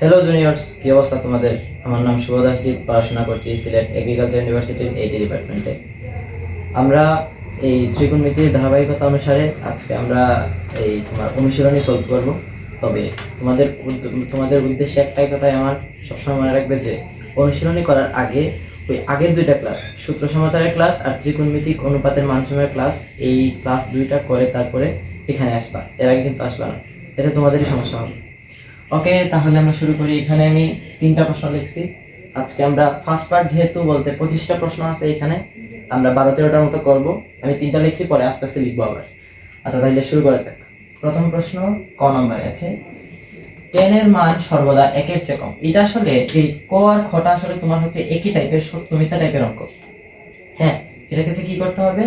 Hello juniors, কি অবস্থা তোমাদের? আমার নাম শুভ দাসদীপ, পড়াশোনা করছি সিলেট এগ্রিকালচার ইউনিভার্সিটির এইটি ডিপার্টমেন্টে। আমরা এই ত্রিকোণমিতির ধারাবাহিকতা অনুসারে আজকে আমরা এই তোমার অনুশীলনী সলভ করব। তবে তোমাদের উদ্দেশ্যে একটাই কথাই আমার সবসময় মনে রাখবে যে অনুশীলনী করার আগে ওই আগের দুইটা ক্লাস, সূত্র সমাচারের ক্লাস আর ত্রিকোণমিতিক অনুপাতের মানসমূহের ক্লাস, এই ক্লাস দুইটা করে তারপরে এখানে আসবা। এর আগে কিন্তু আসবা না, এটা তোমাদেরই সমস্যা হবে। ওকে, তাহলে আমরা শুরু করি। এখানে আমি 3টা প্রশ্ন লিখছি। আজকে আমরা ফার্স্ট পার্ট যেহেতু বলতে 25টা প্রশ্ন আছে, এখানে আমরা 12-13টার মতো করব। আমি 3টা লিখছি, পরে আস্তে আস্তে লিখবো আবার। আচ্ছা, তাহলে শুরু করা যাক। প্রথম প্রশ্ন ক নম্বরে আছে, 10 এর মান সর্বদা 1 এর চেয়ে কম। এটা আসলে এই ক আর খটা আসলে তোমার হচ্ছে একই টাইপের, সত্য মিথ্যা টাইপের অঙ্ক। হ্যাঁ, এটা ক্ষেত্রে কি করতে হবে?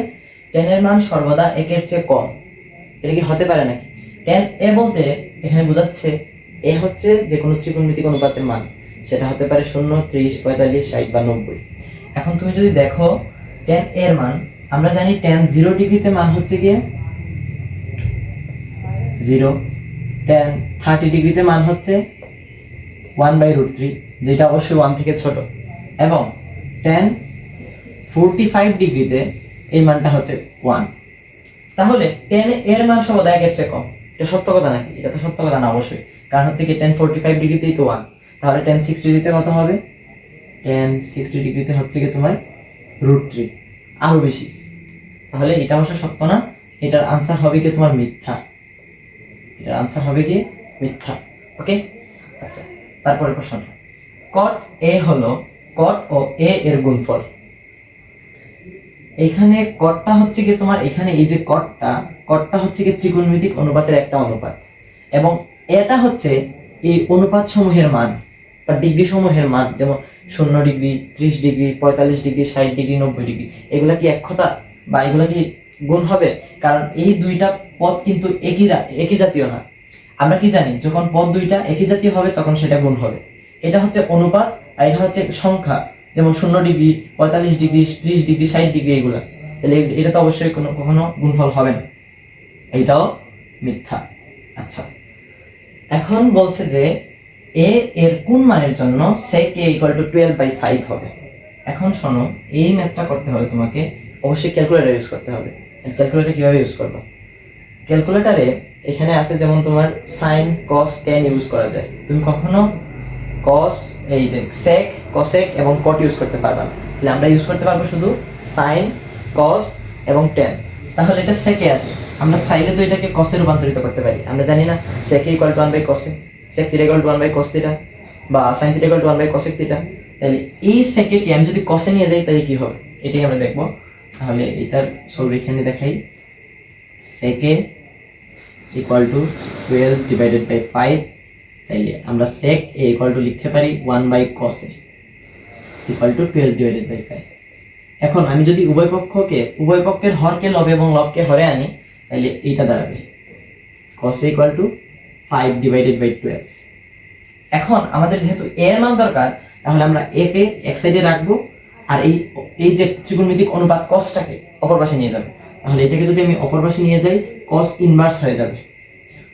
10 এর মান সর্বদা 1 এর চেয়ে কম, এটা কি হতে পারে নাকি? 10 এ বলতে এখানে বোঝাচ্ছে এ হচ্ছে যে কোনো ত্রিকোণমিতিক অনুপাতের মান, সেটা হতে পারে 0, 30, 45, 60 বা 90। এখন তুমি যদি দেখো 10 এর মান, আমরা জানি 10 0 ডিগ্রিতে মান হচ্ছে গিয়ে 0, 10 30 ডিগ্রিতে মান হচ্ছে 1/√3, যেটা অবশ্যই 1 থেকে ছোট, এবং 10 45 ডিগ্রিতে এই মানটা হচ্ছে 1। তাহলে 10 এর মান সর্বদা 1 এর চেয়ে কম, এটা সত্য কথা নাকি? এটা তো সত্য কথা না অবশ্যই, কারণ হচ্ছে কি 10 45 ডিগ্রিতেই তো 1। তাহলে 10 60 ডিগ্রিতে কত হবে? 10 60 ডিগ্রিতে হচ্ছে কি তোমার √3, আরো বেশি। তাহলে এটা অবশ্য সত্য না, এটার আনসার হবে কি তোমার মিথ্যা। এটার আনসার হবে কি মিথ্যা। ওকে, আচ্ছা, তারপরে প্রশ্নটা, cot a হলো cot ও a এর গুণফল। এখানে কটটা হচ্ছে কি তোমার, এখানে এই যে কটটা হচ্ছে কি ত্রিকোণমিতিক অনুপাতের একটা অনুপাত, এবং এটা হচ্ছে এই অনুপাত সমূহের মান বা ডিগ্রি সমূহের মান, যেমন 0 degree, 30 degree, 45 degree, 60 degree, 90 degree. এগুলা কি এক কথা বা এগুলা কি গুণ হবে? কারণ এই দুইটা পদ কিন্তু একই জাতীয় না। আমরা কি জানি, যখন পদ দুইটা একই জাতীয় হবে তখন সেটা গুণ হবে। এটা হচ্ছে অনুপাত আর এটা হচ্ছে সংখ্যা, যেমন 0 ডিগ্রি, 45 ডিগ্রি, 30 ডিগ্রি, 60 ডিগ্রি, এগুলা। তাহলে এটা তো অবশ্যই কখনো গুণফল হবে না, এইটাও মিথ্যা। আচ্ছা, এখন বলছে যে a এর কোন মানের জন্য sec a = 12/5 হবে। এখন শোনো, এই ম্যাথটা করতে হলে তোমাকে অবশ্যই ক্যালকুলেটর ইউজ করতে হবে। ক্যালকুলেটর কিভাবে ইউজ করবা? ক্যালকুলেটরে এখানে আছে যেমন তোমার sin cos tan ইউজ করা যায়। তুমি কখনো cos, এই যে sec, cosec এবং cot ইউজ করতে পারবা না। তাহলে আমরা ইউজ করতে পারবো শুধু sin, cos এবং tan। তাহলে এটা sec এ আছে, আমরা চাইলে তো এটাকে cos এ রূপান্তরিত করতে পারি। আমরা জানি না sec a = 1/cos a, sec θ = 1/cos θ, বা sin θ = 1/cosec θ। তাহলে এই sec কে আমি যদি cos এ নিয়ে যাই তাহলে কি হবে, এটাই আমরা দেখব। তাহলে এটার সলভ এখানে দেখাই, sec a = 12/5। তাইলে আমরা sec a = লিখতে পারি 1/cos a = 12/5। এখন আমি যদি উভয় পক্ষের হরকে লবে এবং লবকে হরে আনি, তাহলে এইটা দাঁড়াবে cos a = 5/12। এখন আমাদের যেহেতু a এর মান দরকার, তাহলে আমরা a কে এক সাইডে রাখবো আর এই যে ত্রিকোণমিতিক অনুপাত cosটাকে অপর পাশে নিয়ে যাব। তাহলে এটাকে যদি আমি অপর পাশে নিয়ে যাই, cos ইনভার্স হয়ে যাবে।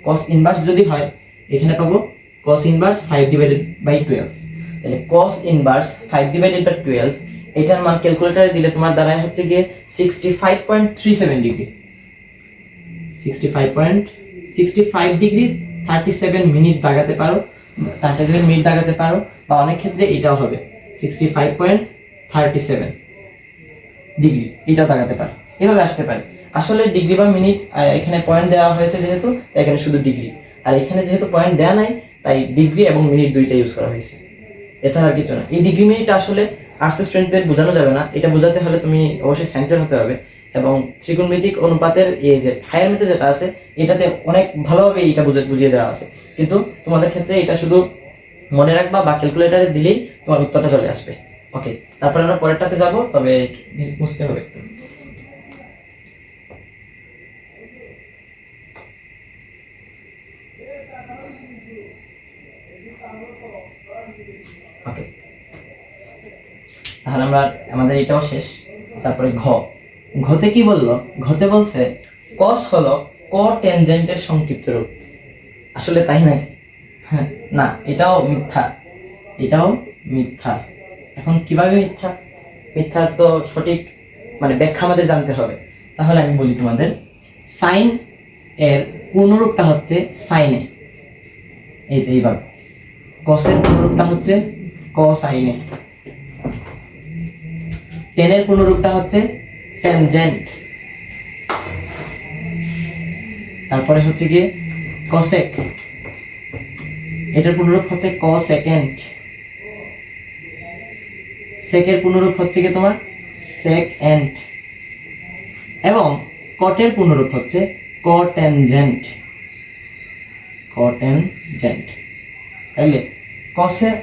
cos ইনভার্স যদি হয়, এখানে পাবো cos ইনভার্স 5/12। তাহলে cos ইনভার্স 5/12, এটার মান ক্যালকুলেটরে দিলে তোমার দাঁড়ায় হচ্ছে গিয়ে 65.37 ডিগ্রি। 65 ডিগ্রি 37 মিনিট দাগাতে পারো, 37 মিনিট দাগাতে পারো, বা অনেক ক্ষেত্রে এটাও হবে 65.37 ডিগ্রি, এটাও দাগাতে পারো। এভাবে আসতে পারে। আসলে ডিগ্রি বা মিনিট এখানে পয়েন্ট দেওয়া হয়েছে যেহেতু, এখানে শুধু ডিগ্রি, আর এখানে যেহেতু পয়েন্ট দেওয়া নাই তাই ডিগ্রি এবং মিনিট দুইটা ইউজ করা হয়েছে, এছাড়া আর কিছু না। এই ডিগ্রি মিনিট আসলে আর্টস স্টুডেন্টদের বোঝানো যাবে না, এটা বোঝাতে হলে তুমি অবশ্যই সায়েন্সের হতে হবে। এবং ত্রিকোণমিতিক অনুপাতের এই যে হায়ার ম্যাথে যেটা আছে, এটাতে অনেক ভালোভাবে এটা বুঝিয়ে দেওয়া আছে, কিন্তু তোমাদের ক্ষেত্রে এটা শুধু মনে রাখবা বা ক্যালকুলেটরে দিলেই তোমার উত্তরটা চলে আসবে। ওকে, তারপরে আমরা পরেরটাতে যাব, তবে বুঝতে হবে একটু। ওকে, তাহলে আমাদের এটাও শেষ। তারপরে ঘতে কি বললো? ঘতে বলছে cos হলো কোট্যানজেন্টের সংক্ষিপ্ত রূপ। আসলে তাই নাকি? হ্যাঁ, না, এটাও মিথ্যা, এটাও মিথ্যা। এখন কিভাবে মিথ্যা? মিথ্যার তো সঠিক মানে ব্যাখ্যা আমাদের জানতে হবে। তাহলে আমি বলি তোমাদের, সাইন এর পূর্ণরূপটা হচ্ছে সাইনে, এই যে এইভাবে। কসের পূর্ণরূপটা হচ্ছে কসাইনে। টেনের পূর্ণরূপটা হচ্ছে ট্যানজেন্ট। তারপরে হচ্ছে গিয়ে কসেক, এটার পূর্ণরূপ হচ্ছে কসেকেন্ড। সেকের পূর্ণরূপ হচ্ছে গিয়ে তোমার সেকএন্ড। এবং কটের পূর্ণরূপ হচ্ছে কটেনজেন্ট, কটেনজেন্ট। তাইলে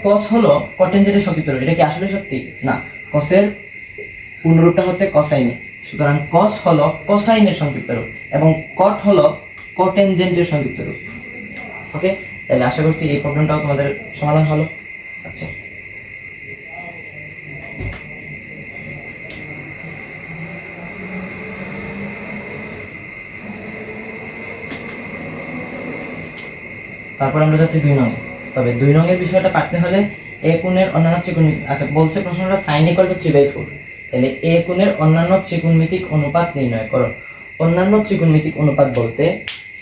কস হলো কটেনজেন্টের সংক্ষিপ্ত রূপ। এটা কি আসলে সত্যি? না, কসের পূর্ণরূপটা হচ্ছে কসাইনে, সুতরাং কস হলো কোসাইনের সংক্ষিপ্ত রূপ এবং কট হলো কটেনজেন্টের সংক্ষিপ্ত রূপ। ওকে, তাহলে আশা করছি এই প্রবলেমটাও তোমাদের সমাধান হলো। আচ্ছা, তারপর আমরা যাচ্ছি 2 নং। তবে 2 নং এর বিষয়টা পারতে হলে এ কোণের অন্যান্য ত্রিকোণমিতিক, আচ্ছা বলছে প্রশ্নটা sin = 3/4, তাহলে এ কোণের অন্যান্য ত্রিকোণমিতিক অনুপাত নির্ণয় করো। অন্যান্য ত্রিকোণমিতিক অনুপাত বলতে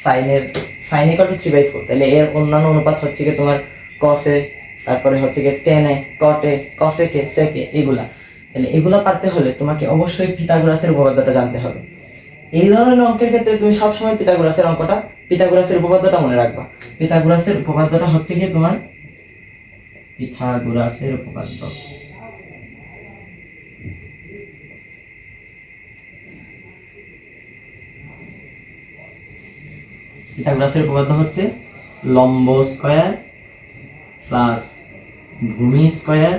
sin = 3/4, তাহলে এর অন্যান্য অনুপাত হচ্ছে কি তোমার cos এ, তারপরে হচ্ছে কি tan এ, cot এ, cosec এ, sec এ, এগুলা। তাহলে এগুলা পারতে হলে তোমাকে অবশ্যই পিথাগোরাসের উপপাদ্যটা জানতে হবে। এই ধরনের অঙ্কের ক্ষেত্রে তুমি সবসময় পিথাগোরাসের উপপাদ্যটা মনে রাখবা। পিথাগোরাসের উপপাদ্যটা হচ্ছে কি তোমার পিথাগোরাসের উপপাদ্য। পিথাগোরাসের উপপাদ্য হচ্ছে লম্ব স্কয়ার প্লাস ভূমি স্কয়ার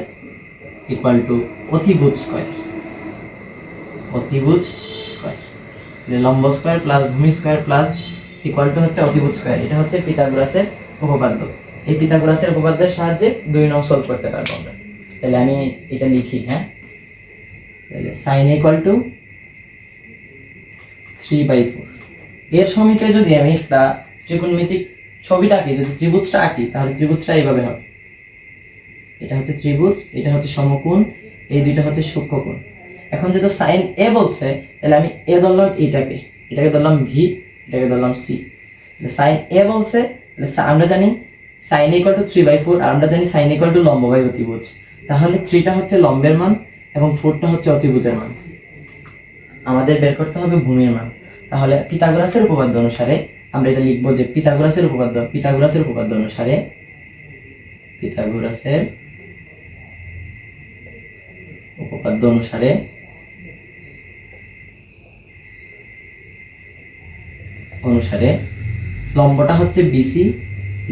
ইকুয়াল টু অতিভুজ স্কয়ার। অতিভুজ স্কয়ার, লম্ব স্কয়ার প্লাস ভূমি স্কয়ার প্লাস ইকুয়াল টু হচ্ছে অতিভুজ স্কয়ার। এটা হচ্ছে পিথাগোরাসের উপপাদ্য। এই পিথাগোরাসের উপপাদ্যের সাহায্যে 2 নং সলভ করতে পারবো আমরা। তাহলে আমি এটা লিখি, হ্যাঁ, তাহলে sin = 3/4। এর সমীপে যদি আমি একটা ত্রিকোণমিতিক ছবিটা আঁকি, যদি ত্রিভুজটা আঁকি, তাহলে ত্রিভুজটা এইভাবে হবে। এটা হচ্ছে ত্রিভুজ, এটা হচ্ছে সমকোণ, এই দুইটা হচ্ছে সূক্ষ্মকোণ। এখন যেহেতু sin a বলছে, তাহলে আমি a ধরলাম এটাকে, এটাকে ধরলাম v, এটাকে ধরলাম c। sin a বলছে, তাহলে আমরা জানি sin = 3/4, আর আমরা জানি sin = লম্ব বাই অতিভুজ। তাহলে 3টা হচ্ছে লম্বের মান এবং 4টা হচ্ছে অতিভুজের মান। আমাদের বের করতে হবে ভূমির মান। তাহলে পিথাগোরাসের উপপাদ্য অনুসারে আমরা এটা লিখবো যে পিথাগোরাসের উপপাদ্য অনুসারে লম্বটা হচ্ছে বিসি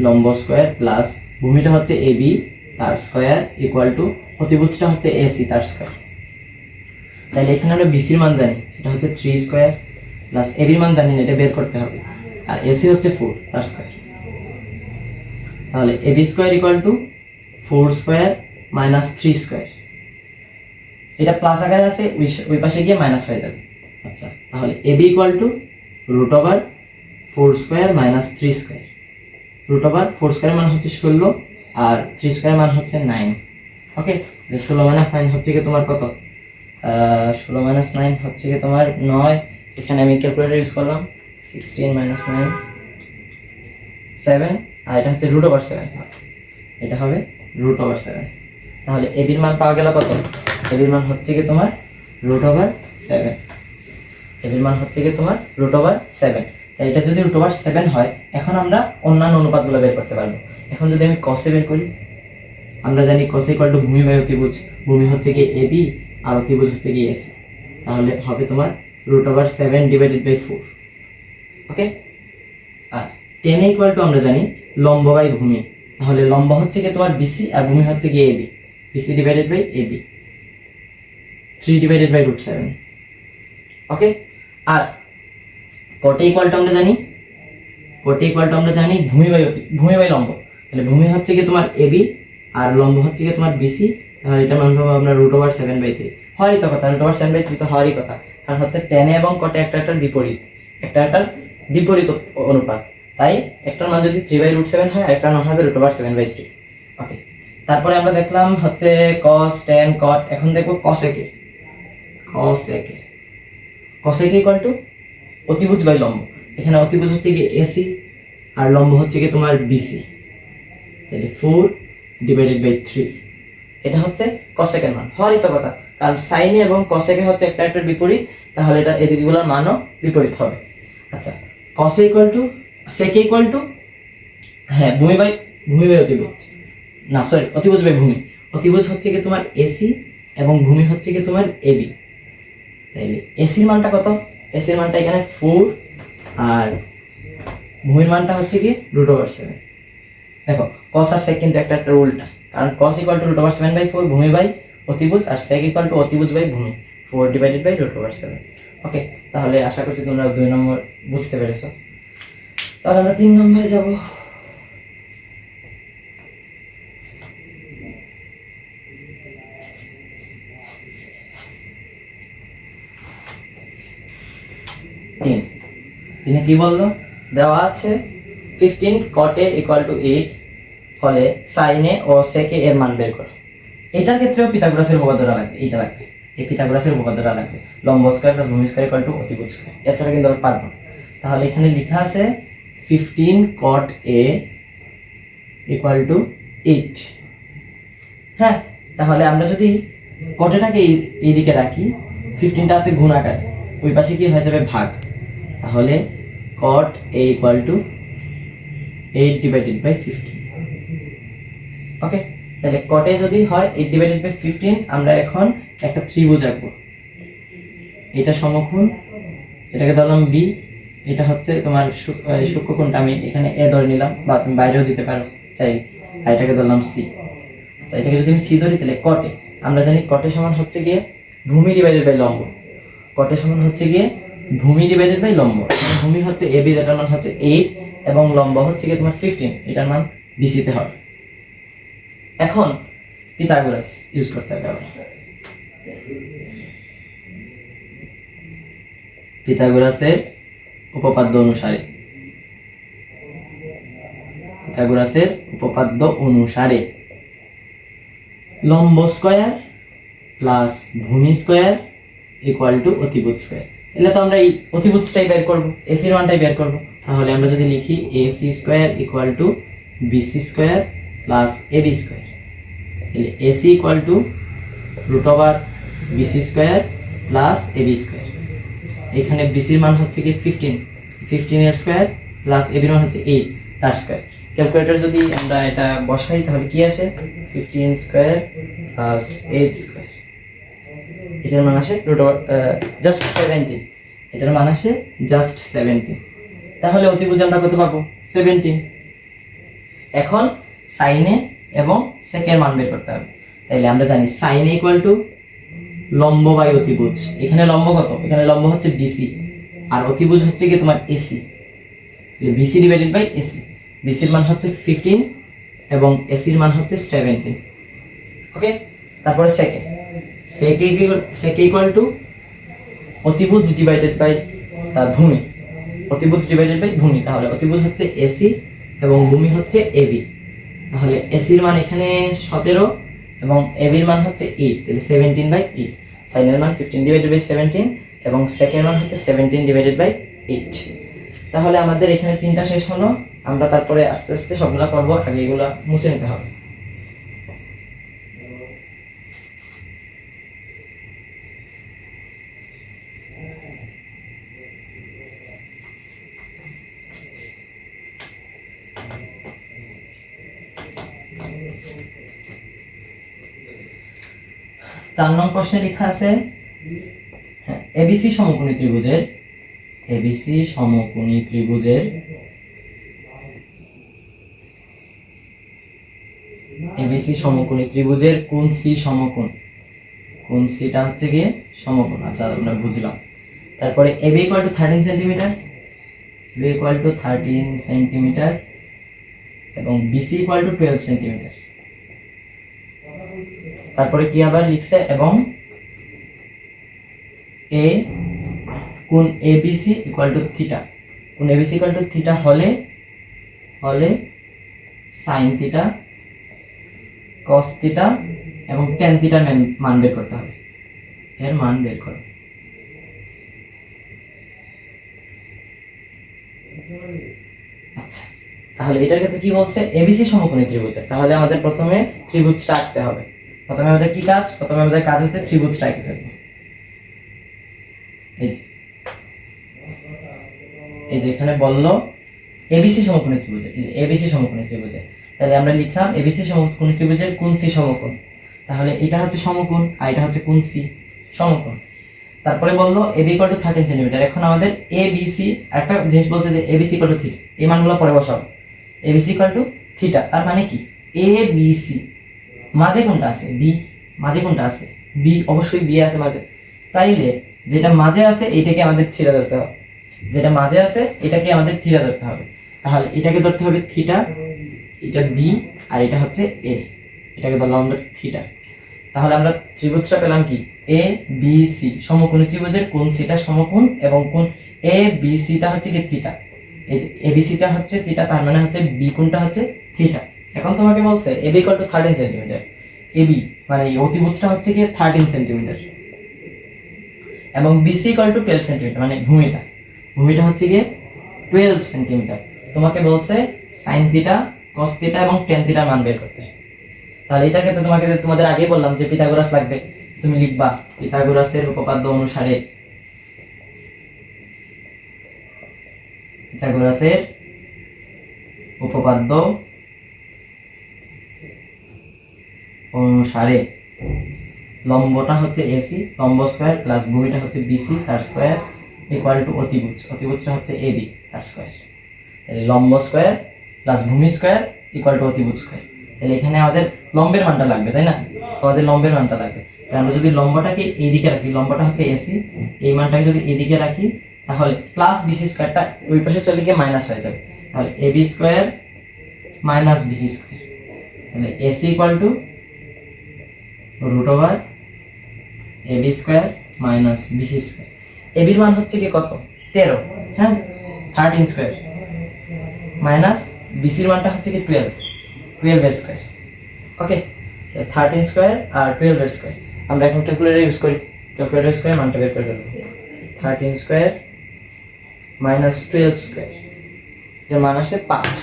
লম্ব স্কয়ার প্লাস ভূমিটা হচ্ছে এবি তার স্কয়ার ইকুয়াল টু অতিভুজটা হচ্ছে এসি তার স্কয়ার। তাহলে এখানে আমরা বিসির মান জানি, সেটা হচ্ছে 3 স্কয়ার প্লাস এবির মান জানি না, এটা বের করতে হবে, আর এসি হচ্ছে 4 তার স্কয়ার। তাহলে AB square equal to 4 square minus 3 square. এটা প্লাস আকারে আছে, ওই পাশে গিয়ে মাইনাস হয়ে যাবে। আচ্ছা, তাহলে AB equal to √4 square minus 3 square. √4 square মান হচ্ছে 16 আর 3 স্কয়ার মান হচ্ছে 9। ওকে, 16 - 9 হচ্ছে কি তোমার কত? 16 - 9 হচ্ছে কি তোমার 9। এখানে আমি ক্যালকুলেটর ইউজ করলাম, 16 - 9 7, আর এটা হচ্ছে √7, এটা হবে √7। তাহলে এবির মান পাওয়া গেল কত? এবির মান হচ্ছে কি তোমার √7। এবির মান হচ্ছে কি তোমার √7। তাই এটা যদি √7 হয়, এখন আমরা অন্যান্য অনুপাতগুলো বের করতে পারবো। এখন যদি আমি cos বের করি, আমরা জানি cos = ভূমি বাই অতিভুজ। ভূমি হচ্ছে কি এবি আর অতিভুজ হচ্ছে কি এসি। তাহলে হবে তোমার √7/4। ওকে, আর tan = আমরা জানি লম্ব বাই ভূমি। তাহলে লম্ব হচ্ছে কি তোমার বিসি আর ভূমি হচ্ছে কি AB, BC divided by AB, 3/√7। Okay, আর cot আমরা জানি ভূমি বাই লম্ব। তাহলে ভূমি হচ্ছে কি তোমার এবি আর লম্ব হচ্ছে কি তোমার বিসি। তাহলে এটা মান পাবো আমরা √7/3। হওয়ারই তো কথা, √7/3 তো হওয়ারই কথা, কারণ হচ্ছে tan এবং cot একটা বিপরীত অনুপাত। তাই একটার মান যদি 3/√7 হয় একটার মান হবে √7/3। ওকে, তারপরে আমরা দেখলাম হচ্ছে cos tan cot। এখন দেখব cosec ইকুয়াল টু অতিভুজ বাই লম্ব। এখানে অতিভুজ হচ্ছে কি এসি আর লম্ব হচ্ছে কি তোমার বিসি, তাহলে 4/3। এটা হচ্ছে cosec এর মান, হওয়ারই তো কথা, কারণ sin এবং cosec হচ্ছে একটা একটা বিপরীত, তাহলে এটা এদিকগুলোর মানও বিপরীত হবে। আচ্ছা, cos equal to sec equal to হ্যাঁ ভূমি বাই অতিভুজ, না সরি অতিভুজ বাই ভূমি। অতিভুজ হচ্ছে কি তোমার এসি এবং ভূমি হচ্ছে কি তোমার এবি। তাইলে এসির মানটা কত? এসির মানটা এখানে 4 আর ভূমির মানটা হচ্ছে কি √7। দেখো cos আর sec কিন্তু একটা একটা উল্টা, কারণ cos ইকুয়াল টু √7/4 ভূমি বাই অতিভুজ আর sec ইকুয়াল টু অতিভুজ বাই ভূমি 4/√7। ওকে, তাহলে আশা করছি তোমরা 2 নম্বর বুঝতে পেরেছো। তাহলে আমরা 3 নম্বরে যাব। তিনে কি বললো? দেওয়া আছে 15 cot a ইকুয়াল টু 8 হলে sin a O sec a এর মান বের করো। এটার ক্ষেত্রেও পিথাগোরাসের উপপাদ্যটা লাগবে, এইটা লাগবে, এই পিথাগোরাসের উপপাদ্যটা লাগবে, লম্ব স্কয়ার প্লাস ভূমি স্কয়ার ইকুয়াল টু অতিভুজ স্কয়ার। এছাড়া কিন্তু আমরা পারবো না। তাহলে এখানে লেখা আছে 15 cot a ইকুয়াল টু 8। হ্যাঁ, তাহলে আমরা যদি কটেটাকে এই দিকে রাখি, 15টা আছে গুণ আকারে, ওই পাশে কি হয়ে যাবে ভাগ, তাহলে cot a ইকুয়াল টু 8/15। ওকে, তাহলে cot a যদি হয় 8/15, আমরা এখন একটা ত্রিভুজ আঁকবো। এটা সমকোণ, এটাকে ধরলাম b, এটা হচ্ছে তোমার সূক্ষ্মকোণটা আমি এখানে a ধরে নিলাম, বা তুমি বাইরেও দিতে পারো চাই, আর এটাকে ধরলাম c। আচ্ছা, এটাকে যদি আমি c ধরি তাহলে cot a, আমরা জানি cot a সমান হচ্ছে গিয়ে ভূমি ডিভাইডেড বাই লম্ব। cot a সমান হচ্ছে গিয়ে ভূমি ডিভাইডেড বাই লম্ব। ভূমি হচ্ছে ab, যেটার মান হচ্ছে 8 এবং লম্ব হচ্ছে গিয়ে তোমার 15, এটার মান bc তে হবে। এখন পিথাগোরাস ইউজ করতে হবে আবার। পিথাগোরাসের উপপাদ্য অনুসারে লম্ব স্কয়ার প্লাস ভূমি স্কয়ার ইকুয়াল টু অতিভুজ স্কয়ার। এলে তো আমরা এই অতিভুজটাই বের করব, এসির মানটাই বের করব। তাহলে আমরা যদি লিখি AC square equal two BC square plus AB square, তাহলে AC equal to √BC square plus AB square. এখানে BC এর মান হচ্ছে কি 15 এর স্কয়ার প্লাস AB এর মান হচ্ছে 8 তার স্কয়ার। ক্যালকুলেটর যদি আমরা এটা বসাই তাহলে কি আসে? 15 স্কয়ার প্লাস 8 স্কয়ার, এটার মান আসে জাস্ট 17। এটার মান আসে জাস্ট 17। তাহলে অতিভুজ আমরা কত পাবো? 17। এখন sin a এবং sec এর মান বের করতে হবে। তাইলে আমরা জানি sin a ইকুয়াল টু লম্ব বাই অতিভুজ। এখানে লম্ব কত? এখানে লম্ব হচ্ছে BC আর অতিভুজ হচ্ছে কি তোমার AC, তাহলে BC divided by AC। BC এর মান হচ্ছে 15 এবং AC এর মান হচ্ছে 17। ওকে, তারপরে sec ইকুয়াল টু অতিভুজ ডিভাইডেড বাই ভূমি, অতিভুজ ডিভাইডেড বাই ভূমি। তাহলে অতিভুজ হচ্ছে AC এবং ভূমি হচ্ছে AB। তাহলে AC এর মান এখানে 17 এবং AB এর মান হচ্ছে 8, তাহলে 17/8। sin এর মান 15 ডিভাইডেড বাই 17 এবং sec এর মান হচ্ছে 17 ডিভাইডেড বাই 8। তাহলে আমাদের এখানে 3টা শেষ হলো। আমরা তারপরে আস্তে আস্তে সবগুলা করব, আগে এগুলা মুছে নিতে হবে। চার নং প্রশ্নে লেখা আছে ABC সমকোণী ত্রিভুজের কোণ C সমকোণ, কোণ Cটা হচ্ছে গিয়ে সমকোণ। আচ্ছা, আমরা বুঝলাম। তারপরে AB ইকুয়াল টু 13 সেন্টিমিটার, এবং BC ইকুয়াল টু 12 সেন্টিমিটার। তারপরে কি আবার লিখছে, এবং কোণ ABC ইকুয়াল টু থিটা, কোণ ABC ইকুয়াল টু থিটা হলে হলে সাইন থিটা কস থিটা এবং ট্যান থিটার মান বের করতে হবে, এর মান বের করো। আচ্ছা, তাহলে এটার ক্ষেত্রে কি বলছে, এবিসি সমকোণী ত্রিভুজের। তাহলে আমাদের প্রথমে ত্রিভুজটা আঁকতে হবে। প্রথমে আমাদের কি কাজ, প্রথমে আমাদের কাজ হচ্ছে ত্রিভুজটা আঁকতে হবে। এই যে এখানে বললো এবিসি সমকোণী ত্রিভুজের, এই যে এবিসি সমকোণী ত্রিভুজের, তাহলে আমরা লিখলাম এবিসি সমকোণী ত্রিভুজের কোণ সি সমকোণ। তাহলে এটা হচ্ছে সমকোণ আর এটা হচ্ছে কোণ সি সমকোণ। তারপরে বললো এবি ইকুয়াল টু 13 সেন্টিমিটার। এখন আমাদের এ বি সি একটা জিনিস বলছে যে এবিসি ইকুয়াল টু থিটা, এই মানগুলো পরে বসাবো। এবিসি ইকুয়াল টু থিটা, তার মানে কি এ বি সি, মাঝে কোনটা আছে বি, মাঝে কোনটা আছে বি, অবশ্যই বি আছে মাঝে। তাইলে যেটা মাঝে আছে এটাকে আমাদের থিটা ধরতে হবে, যেটা মাঝে আছে এটাকে আমাদের থিটা ধরতে হবে। তাহলে এটাকে ধরতে হবে থিটা, এটা বি আর এটা হচ্ছে এ, এটাকে ধরলাম আমরা থিটা। তাহলে আমরা ত্রিভুজটা পেলাম কি এ বি সি সমকোণী ত্রিভুজের কোণ সিটা সমকোণ এবং কোণ এ বি সিটা হচ্ছে কি থিটা। এই যে এ বি সিটা হচ্ছে থিটা, তার মানে হচ্ছে বি কোণটা হচ্ছে থিটা। এখন তোমাকে বলছে AB equal to 13 centimetre, AB মানে এই অতিভুজটা হচ্ছে কি 13 সেন্টিমিটার এবং বিসি ইকুয়াল টু 12 সেন্টিমিটার, মানে ভূমিটা হচ্ছে কি 12 সেন্টিমিটার। তোমাকে বলছে সাইন থিটা কস থিটা এবং ট্যান থিটার মান বের করতে। তাহলে এটার ক্ষেত্রে তোমাদের আগেই বললাম যে পিথাগোরাস লাগবে। তুমি লিখবা পিথাগোরাসের উপপাদ্য অনুসারে, পিথাগোরাসের উপপাদ্য অনুসারে লম্বটা হচ্ছে এসি, লম্ব স্কয়ার প্লাস ভূমিটা হচ্ছে বিসি তার স্কয়ার ইকুয়াল টু অতিভুজ, অতিভুজটা হচ্ছে এবি তার স্কয়ার। তাহলে লম্ব স্কয়ার প্লাস ভূমি স্কয়ার ইকুয়াল টু অতিভুজ স্কয়ার। তাহলে এখানে আমাদের লম্বের মানটা লাগবে, তাই না, আমাদের লম্বের মানটা লাগবে। আমরা যদি লম্বটাকে এইদিকে রাখি, লম্বটা হচ্ছে এসি, এই মানটাকে যদি এদিকে রাখি তাহলে প্লাস বিসি স্কয়ারটা ওই পাশে চলে গিয়ে মাইনাস হয়ে যাবে। তাহলে AB square minus BC square, তাহলে AC equal to root over AB square minus BC square. এবির মান হচ্ছে কি কত 13, হ্যাঁ 13 স্কয়ার মাইনাস বিসির মানটা হচ্ছে কি 12 এর স্কয়ার। ওকে, 13 স্কয়ার আর 12 এর স্কয়ার। আমরা এখন ক্যালকুলেটর ইউজ করি, ক্যালকুলেটর স্কয়ার মানটা বের করে ফেলবো। 13 স্কয়ার মাইনাস 12 স্কয়ার, যার মান আসে 5,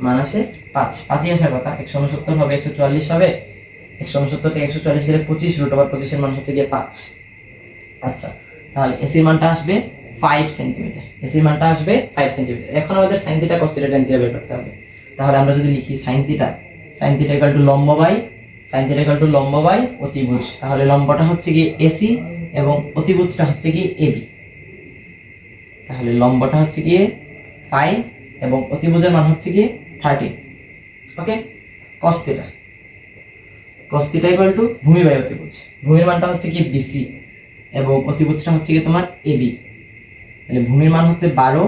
মান আসে 5, 5ই আসার কথা। 169 হবে, 144 হবে, 169 থেকে 144 গেলে 25, রুট ওভার 25 এর মান হচ্ছে গিয়ে 5। আচ্ছা, তাহলে এসির মানটা আসবে 5 সেন্টিমিটার, এসির মানটা আসবে 5 সেন্টিমিটার। এখন আমাদের sine theta cos theta tan theta বের করতে হবে। তাহলে আমরা যদি লিখি সাইন থিটা ইকুয়াল টু লম্ব by sine theta equal to লম্ব বাই অতিভুজ, তাহলে লম্বটা হচ্ছে কি এসি এবং অতিভুজটা হচ্ছে কি এবি। তাহলে লম্বটা হচ্ছে কি 5 এবং অতিভুজের মান হচ্ছে কি 13। ওকে, কস থিটা ইকুয়াল টু ভূমি বাই অতিভুজ, ভূমির মানটা হচ্ছে কি বিসি এবং অতিভুজটা হচ্ছে কি তোমার এবি। তাহলে ভূমির মান হচ্ছে 12